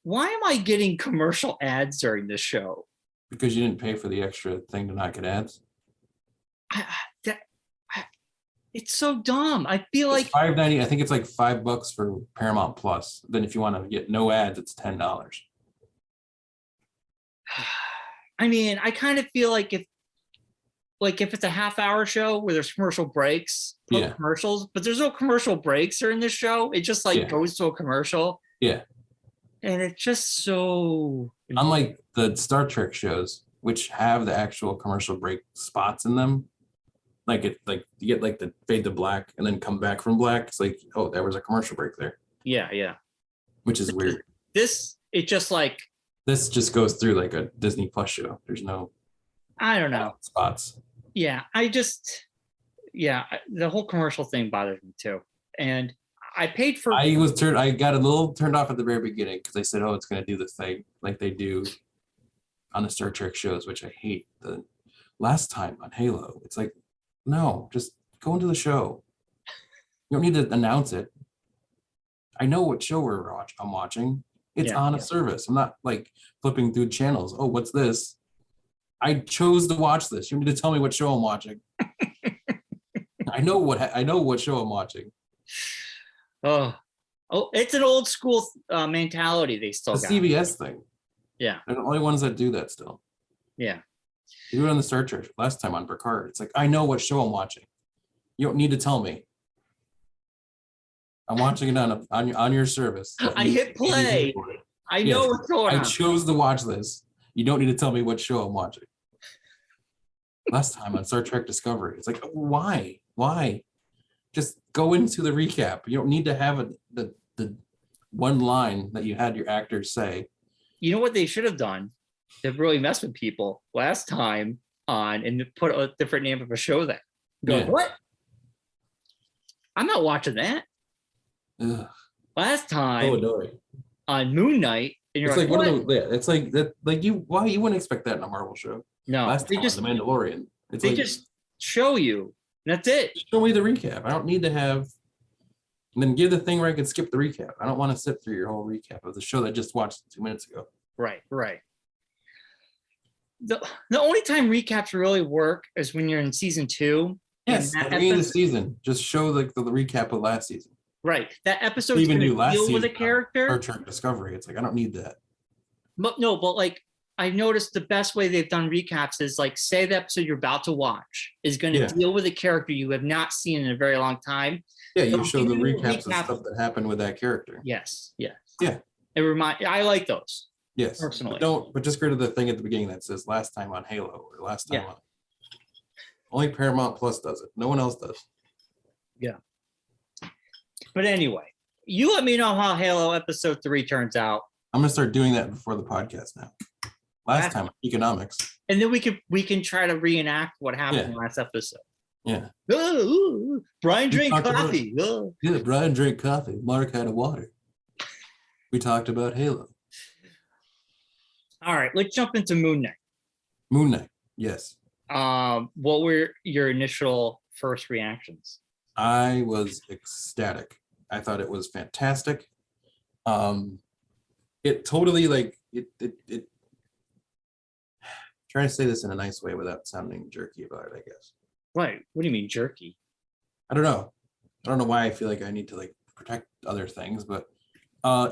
Why am I getting commercial ads during this show? Because you didn't pay for the extra thing to not get ads. It's so dumb. I feel It's like $5.90. I think it's like $5 for Paramount Plus. Then if you want to get no ads, it's $10. I mean, I kind of feel like if it's a half-hour show where there's commercial breaks, put Yeah. commercials, but there's no commercial breaks during this show. It just like Yeah. goes to a commercial. Yeah. And it's just so Unlike the Star Trek shows, which have the actual commercial break spots in them, like you get like the fade to black and then come back from black. It's like, oh, there was a commercial break there. yeah. Which is weird. It just like This just goes through like a Disney Plus show. There's no I don't know. spots. Yeah, the whole commercial thing bothers me too. And I paid for I got a little turned off at the very beginning because they said, oh, it's gonna do the thing like they do on the Star Trek shows, which I hate. The last time on Halo, it's like, no, just go into the show. You don't need to announce it. I know what show I'm watching. It's on a service. I'm not like flipping through channels. Oh, what's this? I chose to watch this. You need to tell me what show I'm watching. I know what show I'm watching. Oh, it's an old school mentality they still The got. CBS thing. Yeah. They're the only ones that do that still. Yeah. They do it on the Star Trek last time on Picard. It's like, I know what show I'm watching. You don't need to tell me. I'm watching it on your service. I hit play. I know what's going on. I chose to watch this. You don't need to tell me what show I'm watching. Last time on Star Trek Discovery, it's like, why? Just go into the recap. You don't need to have the one line that you had your actors say. You know what they should have done to really mess with people last time on and put a different name of a show there. Go, what? I'm not watching that. Ugh. Last time on Moon Knight, and you're it's like, what? It's like that. Like you wouldn't expect that in a Marvel show. No, last time The Mandalorian. It's they like, just show you. That's it. Show me the recap. I don't need to have. And then give the thing where I can skip the recap. I don't want to sit through your whole recap of the show that I just watched 2 minutes ago. Right. The only time recaps really work is when you're in season 2. Yes, at the beginning of the season, just show like the recap of last season. Right. That episode even do last deal season with a character. Star Trek Discovery. It's like, I don't need that. But like I noticed the best way they've done recaps is like, say the episode you're about to watch is going to deal with a character you have not seen in a very long time. Yeah, you show the recaps of stuff that happened with that character. Yes. Yeah. I like those. Yes. Personally. But just go to the thing at the beginning that says last time on Halo or last time on. Only Paramount Plus does it. No one else does. Yeah. But anyway, you let me know how Halo episode 3 turns out. I'm gonna start doing that before the podcast now. Last time, economics. And then we can try to reenact what happened in the last episode. Yeah. Brian drank coffee. Yeah, Brian drank coffee. Mark had a water. We talked about Halo. All right, let's jump into Moon Knight. Moon Knight, yes. What were your initial first reactions? I was ecstatic. I thought it was fantastic. It totally like it trying to say this in a nice way without sounding jerky about it, I guess. Right. What do you mean jerky? I don't know why I feel like I need to like protect other things, but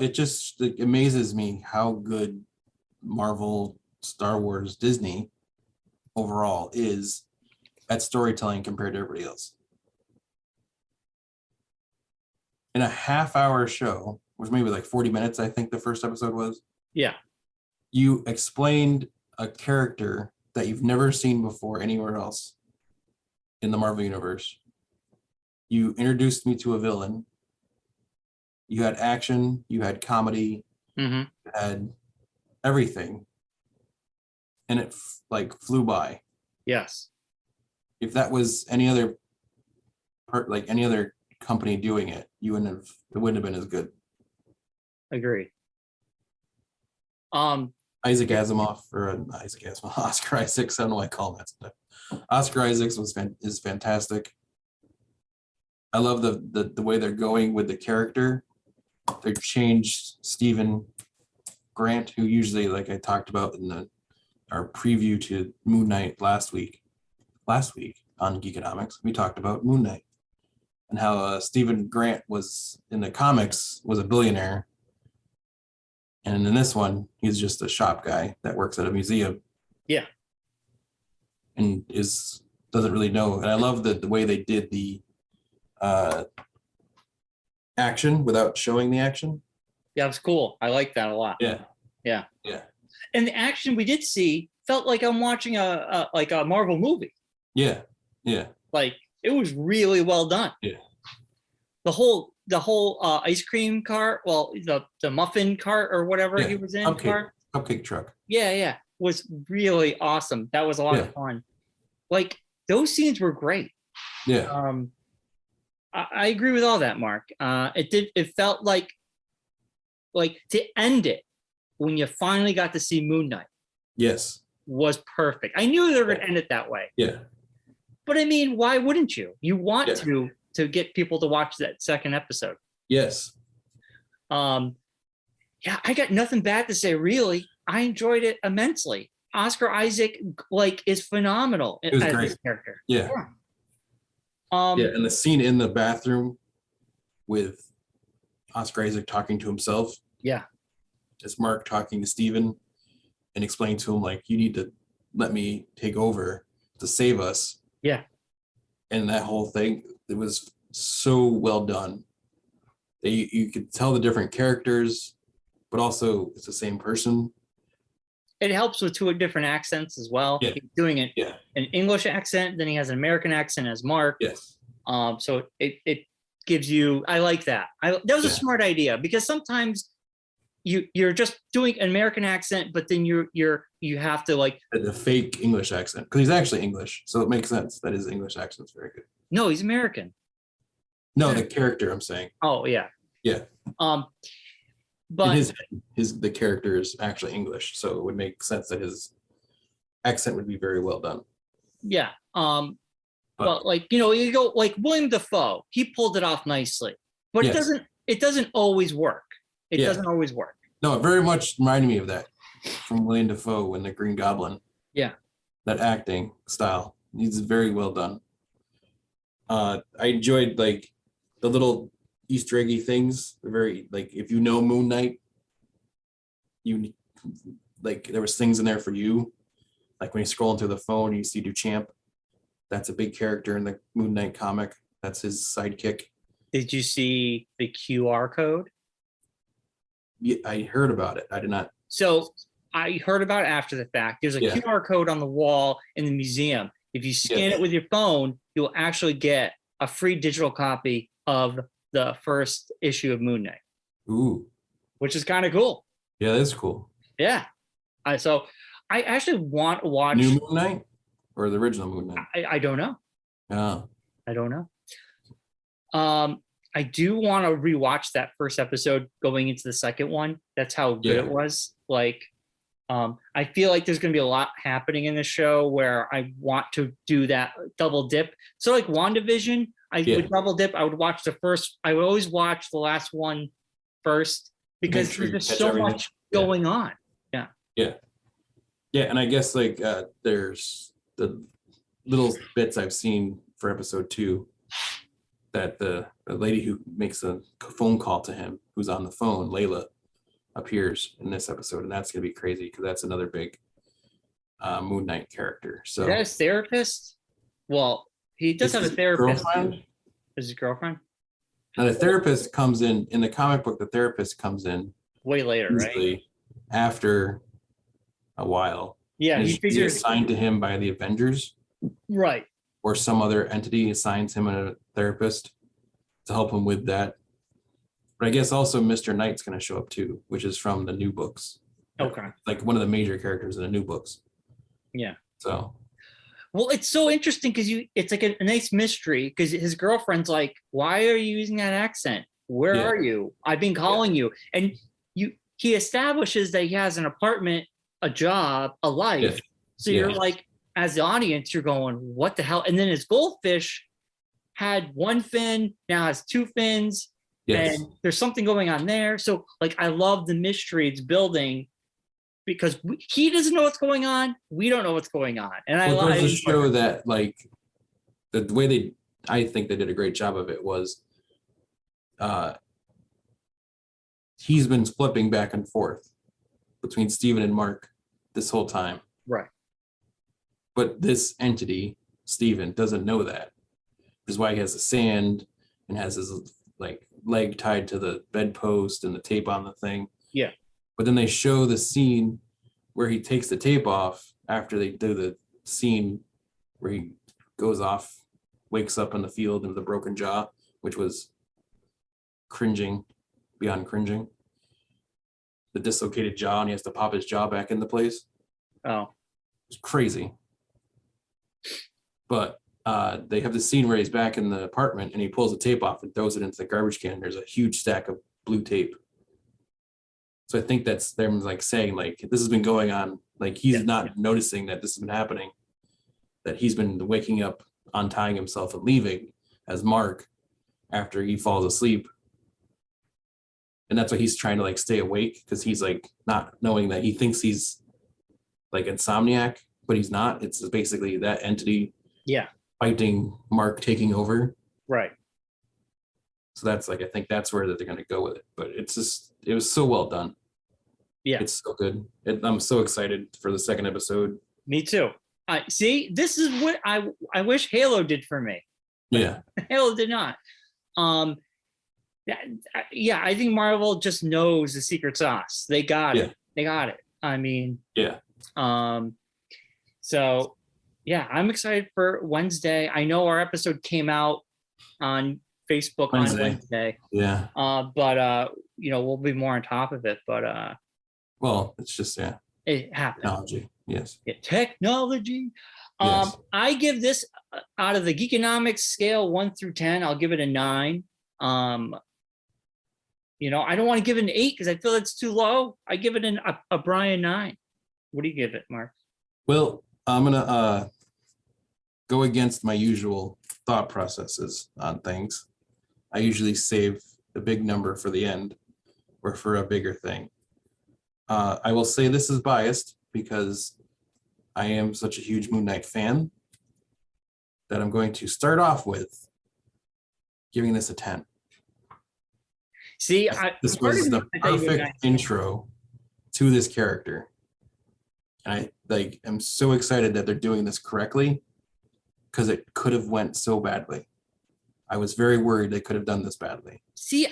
it just like, amazes me how good Marvel, Star Wars, Disney overall is at storytelling compared to everybody else. In a half-hour show, which maybe like 40 minutes, I think the first episode was. Yeah. You explained a character that you've never seen before anywhere else in the Marvel universe. You introduced me to a villain. You had action, you had comedy, you had everything. And it flew by. Yes. If that was any other any other company doing it, it wouldn't have been as good. Agree. Oscar Isaacs. I don't know why I call him that sometimes. Oscar Isaacs is fantastic. I love the way they're going with the character. They changed Stephen Grant, who usually, like I talked about in our preview to Moon Knight last week on Geekonomics, we talked about Moon Knight. and how Stephen Grant was in the comics was a billionaire. And in this one, he's just a shop guy that works at a museum. Yeah. And doesn't really know. And I love the way they did the action without showing the action. Yeah, it was cool. I like that a lot. Yeah. Yeah. Yeah. And the action we did see felt like I'm watching a Marvel movie. Yeah. Yeah. Like it was really well done. Yeah. The whole ice cream cart, well, the muffin cart or whatever he was in, cupcake truck. Yeah, was really awesome. That was a lot of fun. Like those scenes were great. Yeah. I agree with all that, Mark. It felt like to end it when you finally got to see Moon Knight. Yes. Was perfect. I knew they were going to end it that way. Yeah. But I mean, why wouldn't you? You want to get people to watch that second episode. Yes. Yeah, I got nothing bad to say, really. I enjoyed it immensely. Oscar Isaac, is phenomenal as this character. Yeah. And the scene in the bathroom with Oscar Isaac talking to himself. Yeah. It's Mark talking to Steven and explaining to him, like, you need to let me take over to save us. Yeah. And that whole thing, it was so well done. You could tell the different characters, but also it's the same person. It helps with two different accents as well. Yeah. He's doing it an English accent, then he has an American accent as Mark. Yes. So it gives you, I like that. That was a smart idea, because sometimes you're just doing an American accent, but then you have to the fake English accent, because he's actually English, so it makes sense that his English accent is very good. No, he's American. No, the character I'm saying. Oh yeah. Yeah. But the character is actually English, so it would make sense that his accent would be very well done. Yeah. But you go William Dafoe, he pulled it off nicely, but it doesn't always work. It doesn't always work. No, it very much reminded me of that from William Dafoe in The Green Goblin. Yeah. That acting style. He's very well done. I enjoyed the little Easter eggy things. They're very if you know Moon Knight, there was things in there for you. Like when you scroll into the phone, you see Duchamp. That's a big character in the Moon Knight comic. That's his sidekick. Did you see the QR code? Yeah, I heard about it. I did not. So I heard about it after the fact. There's a QR code on the wall in the museum. If you scan it with your phone, you'll actually get a free digital copy of the first issue of Moon Knight. Ooh. Which is kind of cool. Yeah, that's cool. Yeah. So I actually want to watch New Moon Knight or the original Moon Knight. I don't know. Oh. I don't know. I do want to rewatch that first episode going into the second one. That's how good it was. I feel like there's going to be a lot happening in the show where I want to do that double dip. So like WandaVision, I would double dip. I would watch I would always watch the last one first, because there's so much going on. Yeah. Yeah. Yeah. And I guess there's the little bits I've seen for episode 2 that the lady who makes a phone call to him, who's on the phone, Layla, appears in this episode, and that's gonna be crazy because that's another big Moon Knight character. So is that his therapist? Well, he does have a therapist. Girlfriend? Is his girlfriend? Now the therapist comes in the comic book. The therapist comes in way later, right? After a while. Yeah, he's assigned to him by the Avengers, right? Or some other entity assigns him a therapist to help him with that. But I guess also Mr. Knight's going to show up too, which is from the new books. Okay. One of the major characters in the new books. Yeah. So. Well, it's so interesting because it's like a nice mystery, because his girlfriend's like, "Why are you using that accent? Where are you? I've been calling you." And he establishes that he has an apartment, a job, a life. Yeah. So you're like, as the audience, you're going, "What the hell?" And then his goldfish had one fin, now has 2 fins. Yes. And there's something going on there. So I love the mystery it's building, because he doesn't know what's going on. We don't know what's going on. And I love to show that the way they I think they did a great job of it was he's been flipping back and forth between Steven and Mark this whole time. Right. But this entity, Steven, doesn't know that. Which is why he has the sand and has his like leg tied to the bedpost and the tape on the thing. Yeah. But then they show the scene where he takes the tape off after they do the scene where he goes off, wakes up in the field with a broken jaw, which was cringing, beyond cringing. The dislocated jaw, and he has to pop his jaw back into place. Oh. It's crazy. But they have the scene where he's back in the apartment and he pulls the tape off and throws it into the garbage can. There's a huge stack of blue tape. So I think that's them like saying like this has been going on. Like he's not noticing that this has been happening. That he's been waking up, untying himself and leaving as Mark after he falls asleep. And that's why he's trying to like stay awake because he's like not knowing that he thinks he's like insomniac, but he's not. It's basically that entity fighting Mark taking over. Right. So that's like I think that's where they're going to go with it. But it's just it was so well done. Yeah, it's so good. I'm so excited for the second episode. Me too. See, this is what I wish Halo did for me. Yeah, Halo did not. Yeah, I think Marvel just knows the secret sauce. They got it. They got it. I mean, yeah. So yeah, I'm excited for Wednesday. I know our episode came out on Facebook on Wednesday. Yeah. But you know, we'll be more on top of it. But well, it's just it happened. Technology. Yes. Yeah, technology. Yes. I give this out of the Geekonomics scale 1 through 10. I'll give it a 9. You know, I don't want to give it an 8 because I feel it's too low. I give it a Bryon 9. What do you give it, Mark? Well, I'm gonna go against my usual thought processes on things. I usually save the big number for the end or for a bigger thing. I will say this is biased because I am such a huge Moon Knight fan that I'm going to start off with giving this a 10. See, this was the perfect intro to this character. And I'm so excited that they're doing this correctly because it could have went so badly. I was very worried they could have done this badly. See,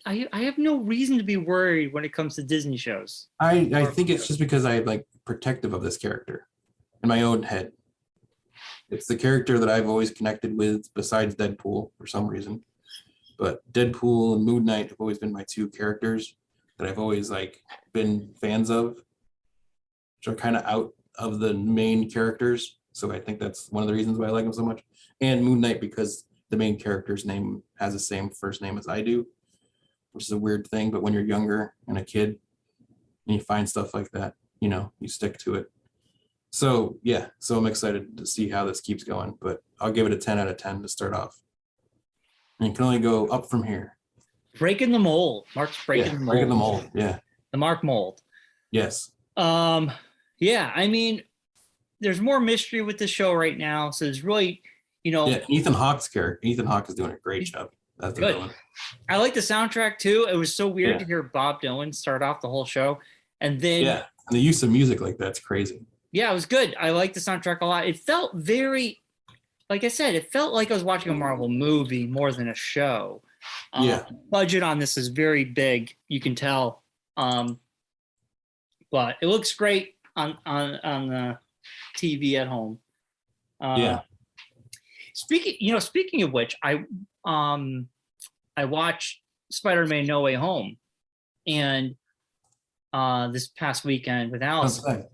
I have no reason to be worried when it comes to Disney shows. I think it's just because I'm like protective of this character in my own head. It's the character that I've always connected with besides Deadpool for some reason. But Deadpool and Moon Knight have always been my two characters that I've always like been fans of, which are kind of out of the main characters. So I think that's one of the reasons why I like him so much. And Moon Knight because the main character's name has the same first name as I do, which is a weird thing. But when you're younger and a kid and you find stuff like that, you know, you stick to it. So yeah, so I'm excited to see how this keeps going, but I'll give it a 10 out of 10 to start off. And you can only go up from here. Breaking the mold. Mark's breaking the mold. Breaking the mold, yeah. The Mark mold. Yes. Yeah, I mean, there's more mystery with the show right now. So there's really, you know. Yeah, Ethan Hawke's character. Ethan Hawke is doing a great job. That's the villain. I like the soundtrack too. It was so weird to hear Bob Dylan start off the whole show. And then and the use of music like that's crazy. Yeah, it was good. I liked the soundtrack a lot. It felt very, like I said, it felt like I was watching a Marvel movie more than a show. Budget on this is very big. You can tell. But it looks great on the TV at home. Speaking of which, I watched Spider-Man No Way Home, and this past weekend with Allison.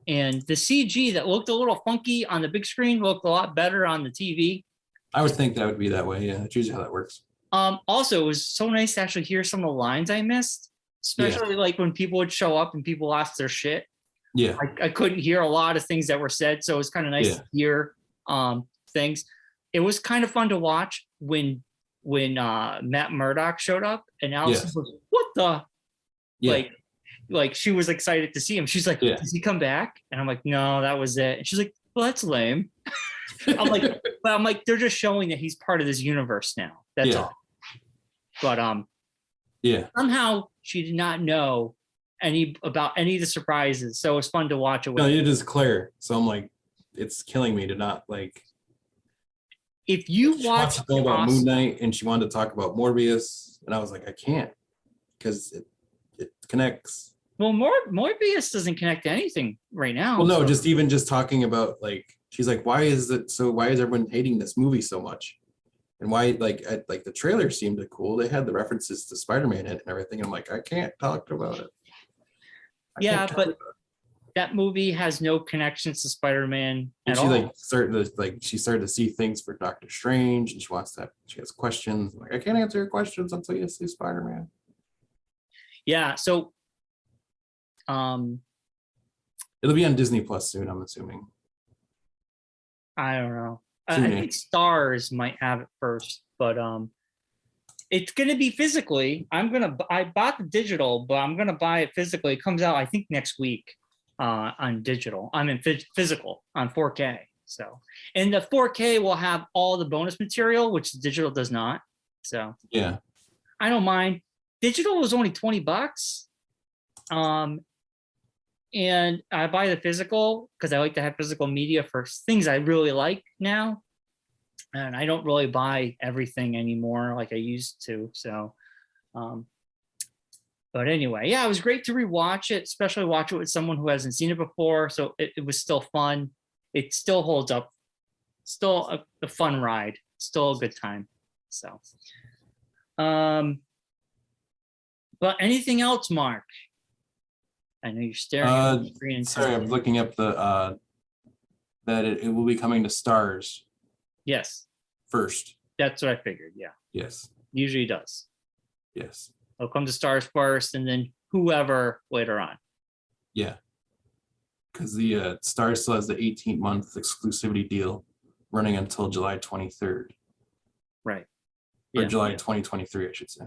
And the CG that looked a little funky on the big screen looked a lot better on the TV. I would think that would be that way. Yeah, that's usually how that works. Also, it was so nice to actually hear some of the lines I missed, especially like when people would show up and people lost their shit. Yeah, I couldn't hear a lot of things that were said, so it was kind of nice to hear things. It was kind of fun to watch when Matt Murdock showed up and Allison was, what the like she was excited to see him. She's like, does he come back? And I'm like, no, that was it. And she's like, well, that's lame. I'm like, they're just showing that he's part of this universe now. That's Yeah. all. But Yeah. somehow she did not know about any of the surprises. So it was fun to watch it with. No, it is Claire. So I'm like, it's killing me to not like. If you She wants watch to know about Moon Knight, and she wanted to talk about Morbius, and I was like, I can't, because it connects. Well, Morbius doesn't connect to anything right now. Well, no, just talking about like, she's like, why is everyone hating this movie so much? And why, like the trailer seemed cool. They had the references to Spider-Man in it and everything. I'm like, I can't talk about it. Yeah, but that movie has no connections to Spider-Man and at she all. she started to see things for Doctor Strange, and she has questions. I'm like, I can't answer your questions until you see Spider-Man. Yeah, so it'll be on Disney Plus soon, I'm assuming. I don't know. I think Stars might have it first, but it's gonna be physically. I bought the digital, but I'm gonna buy it physically. It comes out, I think, next week on digital. I'm in physical on 4K. So, and the 4K will have all the bonus material, which the digital does not. So yeah, I don't mind. Digital was only $20. And I buy the physical because I like to have physical media for things I really like now. And I don't really buy everything anymore like I used to. So, but anyway, yeah, it was great to rewatch it, especially watch it with someone who hasn't seen it before. So it was still fun. It still holds up. Still a fun ride. Still a good time. So, but anything else, Mark? I know you're staring at the screen. Sorry, I'm looking up the that it will be coming to Stars. Yes. First. That's what I figured. Yeah. Yes. Usually does. Yes. It'll come to Stars first, and then whoever later on. Yeah. Because the Stars still has the 18-month exclusivity deal running until July 23rd. Right. Or July 2023, I should say.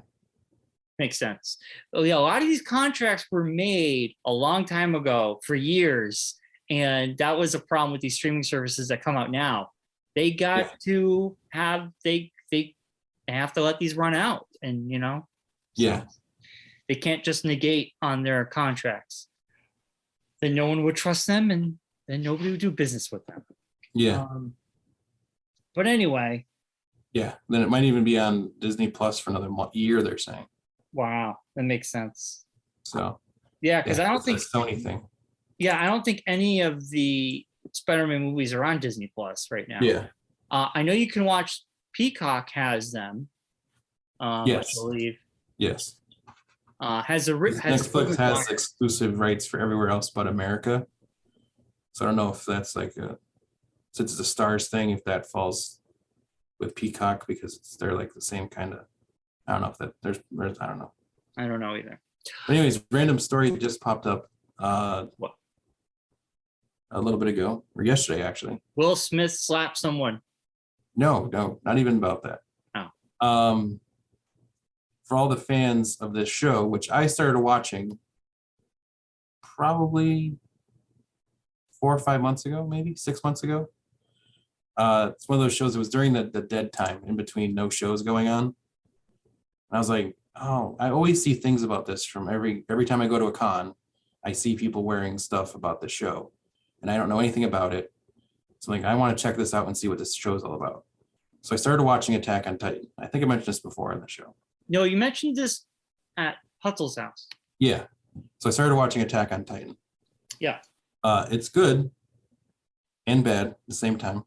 Makes sense. Well, yeah, a lot of these contracts were made a long time ago for years, and that was a problem with these streaming services that come out now. They got to have they have to let these run out, and so they can't just negate on their contracts. Then no one would trust them, and then nobody would do business with them. Yeah. But anyway. Yeah. Then it might even be on Disney Plus for another year, they're saying. Wow, that makes sense. So. Yeah, because I don't think it's a Sony thing. Yeah, I don't think any of the Spider-Man movies are on Disney Plus right now. Yeah. I know you can watch. Peacock has them. Yes. I believe. Yes. Netflix has exclusive rights for everywhere else but America. So I don't know if that's like since it's a Stars thing, if that falls with Peacock because they're like the same kind of. I don't know if that there's I don't know. I don't know either. But anyways, random story just popped up. What? A little bit ago, or yesterday actually. Will Smith slapped someone. No, not even about that. Oh. For all the fans of this show, which I started watching probably 4 or 5 months ago, maybe 6 months ago. It's one of those shows that was during the dead time in between no shows going on. And I was like, oh, I always see things about this from every time I go to a con, I see people wearing stuff about the show. And I don't know anything about it. So like, I want to check this out and see what this show is all about. So I started watching Attack on Titan. I think I mentioned this before on the show. No, you mentioned this at Hutzel's house. Yeah. So I started watching Attack on Titan. Yeah. It's good and bad at the same time.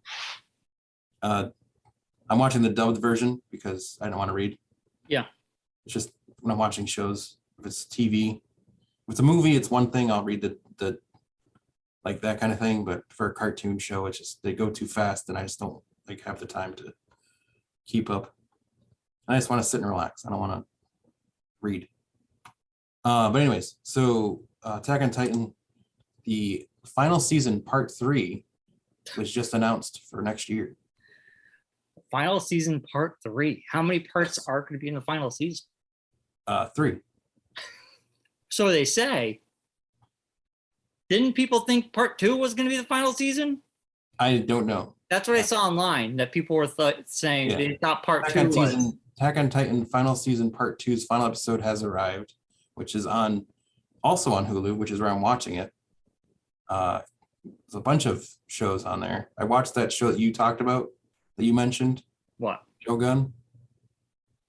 I'm watching the dubbed version because I don't want to read. Yeah. It's just when I'm watching shows, if it's TV, if it's a movie, it's one thing. I'll read the like that kind of thing. But for a cartoon show, it's just they go too fast, and I just don't like have the time to keep up. I just want to sit and relax. I don't want to read. But anyways, so Attack on Titan, the final season, part 3, was just announced for next year. Final season, part 3. How many parts are going to be in the final season? 3. So they say. Didn't people think part 2 was going to be the final season? I don't know. That's what I saw online, that people were saying Yeah. they thought part 2 was. Attack on Titan final season part 2's final episode has arrived, which is also on Hulu, which is where I'm watching it. There's a bunch of shows on there. I watched that show that you talked about, that you mentioned. What? Shogun.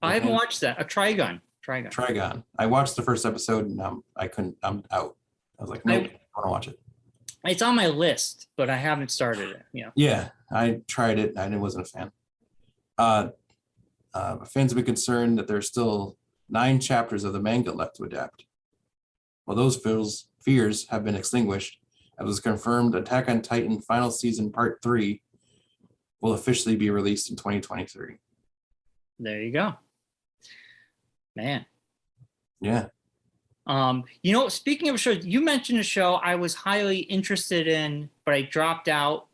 I haven't watched that. A Trigun. Trigon. I watched the first episode and I'm out. I was like, nope, I want to watch it. It's on my list, but I haven't started it. Yeah. Yeah, I tried it. I wasn't a fan. Fans have been concerned that there's still 9 chapters of the manga left to adapt. Well, those fears have been extinguished. It was confirmed Attack on Titan final season part 3 will officially be released in 2023. There you go. Man. Yeah. Speaking of shows, you mentioned a show I was highly interested in, but I dropped out.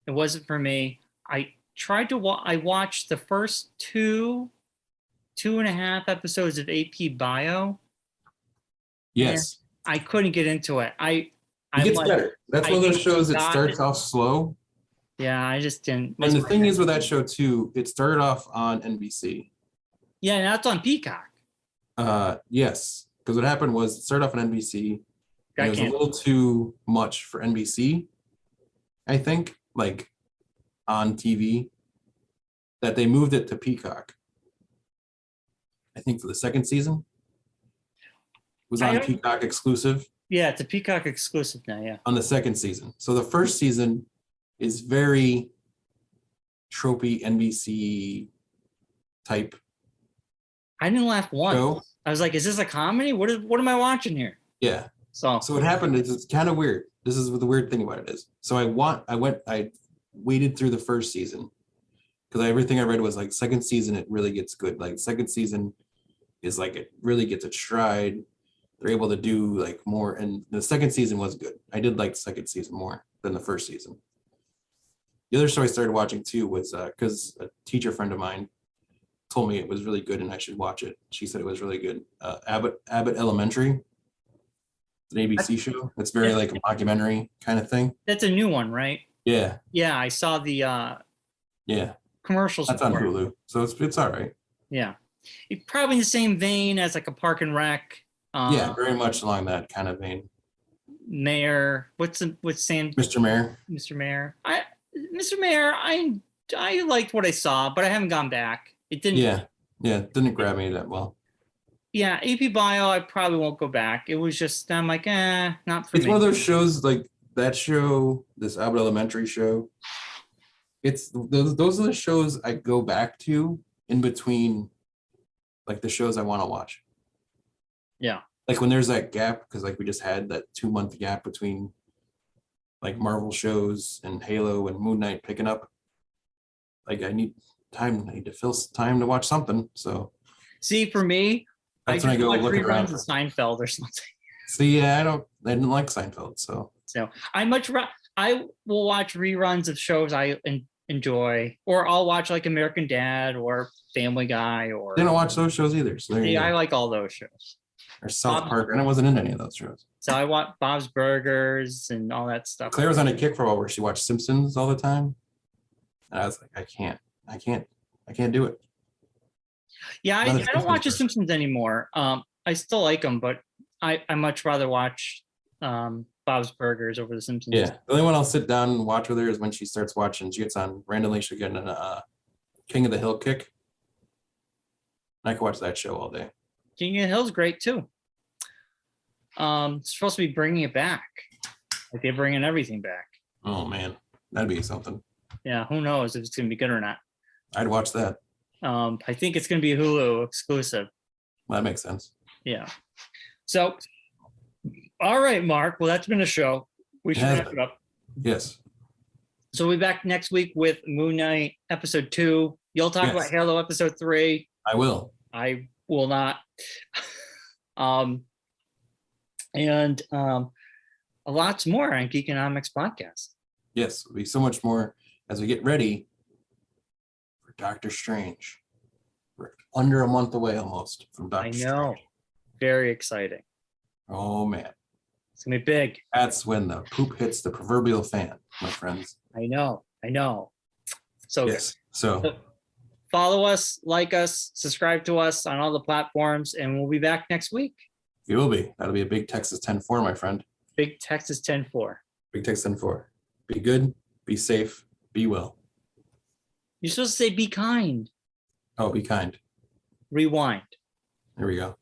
It wasn't for me. I tried to I watched the first 2.5 episodes of AP Bio. Yes. I couldn't get into it. It gets better. That's one of those shows that starts off slow. Yeah, I just didn't. And the thing is with that show too, it started off on NBC. Yeah, now it's on Peacock. Yes. Because what happened was it started off on NBC. It was a little too much for NBC, I think, like on TV, that they moved it to Peacock. I think for the second season. It was on Peacock exclusive. Yeah, it's a Peacock exclusive now, yeah. On the second season. So the first season is very tropey NBC type. I didn't laugh once. Show. I was like, is this a comedy? What am I watching here? Yeah. So what happened is it's kind of weird. This is the weird thing about it is. So I waited through the first season because everything I read was like second season, it really gets good. Like second season is like, it really gets its stride. They're able to do like more. And the second season was good. I did like the second season more than the first season. The other show I started watching too was because a teacher friend of mine told me it was really good and I should watch it. She said it was really good. Abbott Elementary. It's an ABC show. It's very like a documentary kind of thing. That's a new one, right? Yeah. Yeah, I saw the commercials. That's on Hulu, so it's all right. Yeah, it's probably in the same vein as like a Park and Rec. Yeah, very much along that kind of vein. Mayor, what's Sam? Mr. Mayor. Mr. Mayor. Mr. Mayor, I liked what I saw, but I haven't gone back. It didn't. Yeah, it didn't grab me that well. Yeah, AP Bio, I probably won't go back. It was just, I'm like, not for me. It's one of those shows like that show, this Abbott Elementary show. It's those are the shows I go back to in between, like the shows I want to watch. Yeah. Like when there's that gap, because like we just had that 2-month gap between like Marvel shows and Halo and Moon Knight picking up. Like I need to fill time to watch something. So see, for me, that's when I go look around. Of Seinfeld or something. See, yeah, I didn't like Seinfeld, so I will watch reruns of shows I enjoy, or I'll watch like American Dad or Family Guy, or I didn't watch those shows either. So I like all those shows. Or South Park, and I wasn't into any of those shows. So I watch Bob's Burgers and all that stuff. Claire was on a kick for a while where she watched Simpsons all the time, and I was like, I can't do it. Yeah, I don't watch The Simpsons anymore. I still like them, but I much rather watch Bob's Burgers over The Simpsons. Yeah, the only one I'll sit down and watch with her is when she starts watching. She gets on randomly. She'll get in a King of the Hill kick. I could watch that show all day. King of the Hill's great too. It's supposed to be bringing it back. Like they're bringing everything back. Oh man, that'd be something. Yeah, who knows if it's gonna be good or not. I'd watch that. I think it's gonna be a Hulu exclusive. Well, that makes sense. Yeah. So, all right, Mark. Well, that's been a show. We should wrap it up. Yes. So we'll be back next week with Moon Knight episode 2. You'll talk about Halo episode 3. I will. I will not. And a lots more on Geekonomics podcast. Yes, there'll be so much more as we get ready for Doctor Strange. We're under a month away almost from Doctor Strange. I know. Very exciting. Oh man. It's gonna be big. That's when the poop hits the proverbial fan, my friends. I know. So Yes. So follow us, like us, subscribe to us on all the platforms, and we'll be back next week. you will be. That'll be a big Texas 10-4, my friend. Big Texas 10-4. Big Texas 10-4. Be good, be safe, be well. You're supposed to say be kind. Oh, be kind. Rewind. There we go.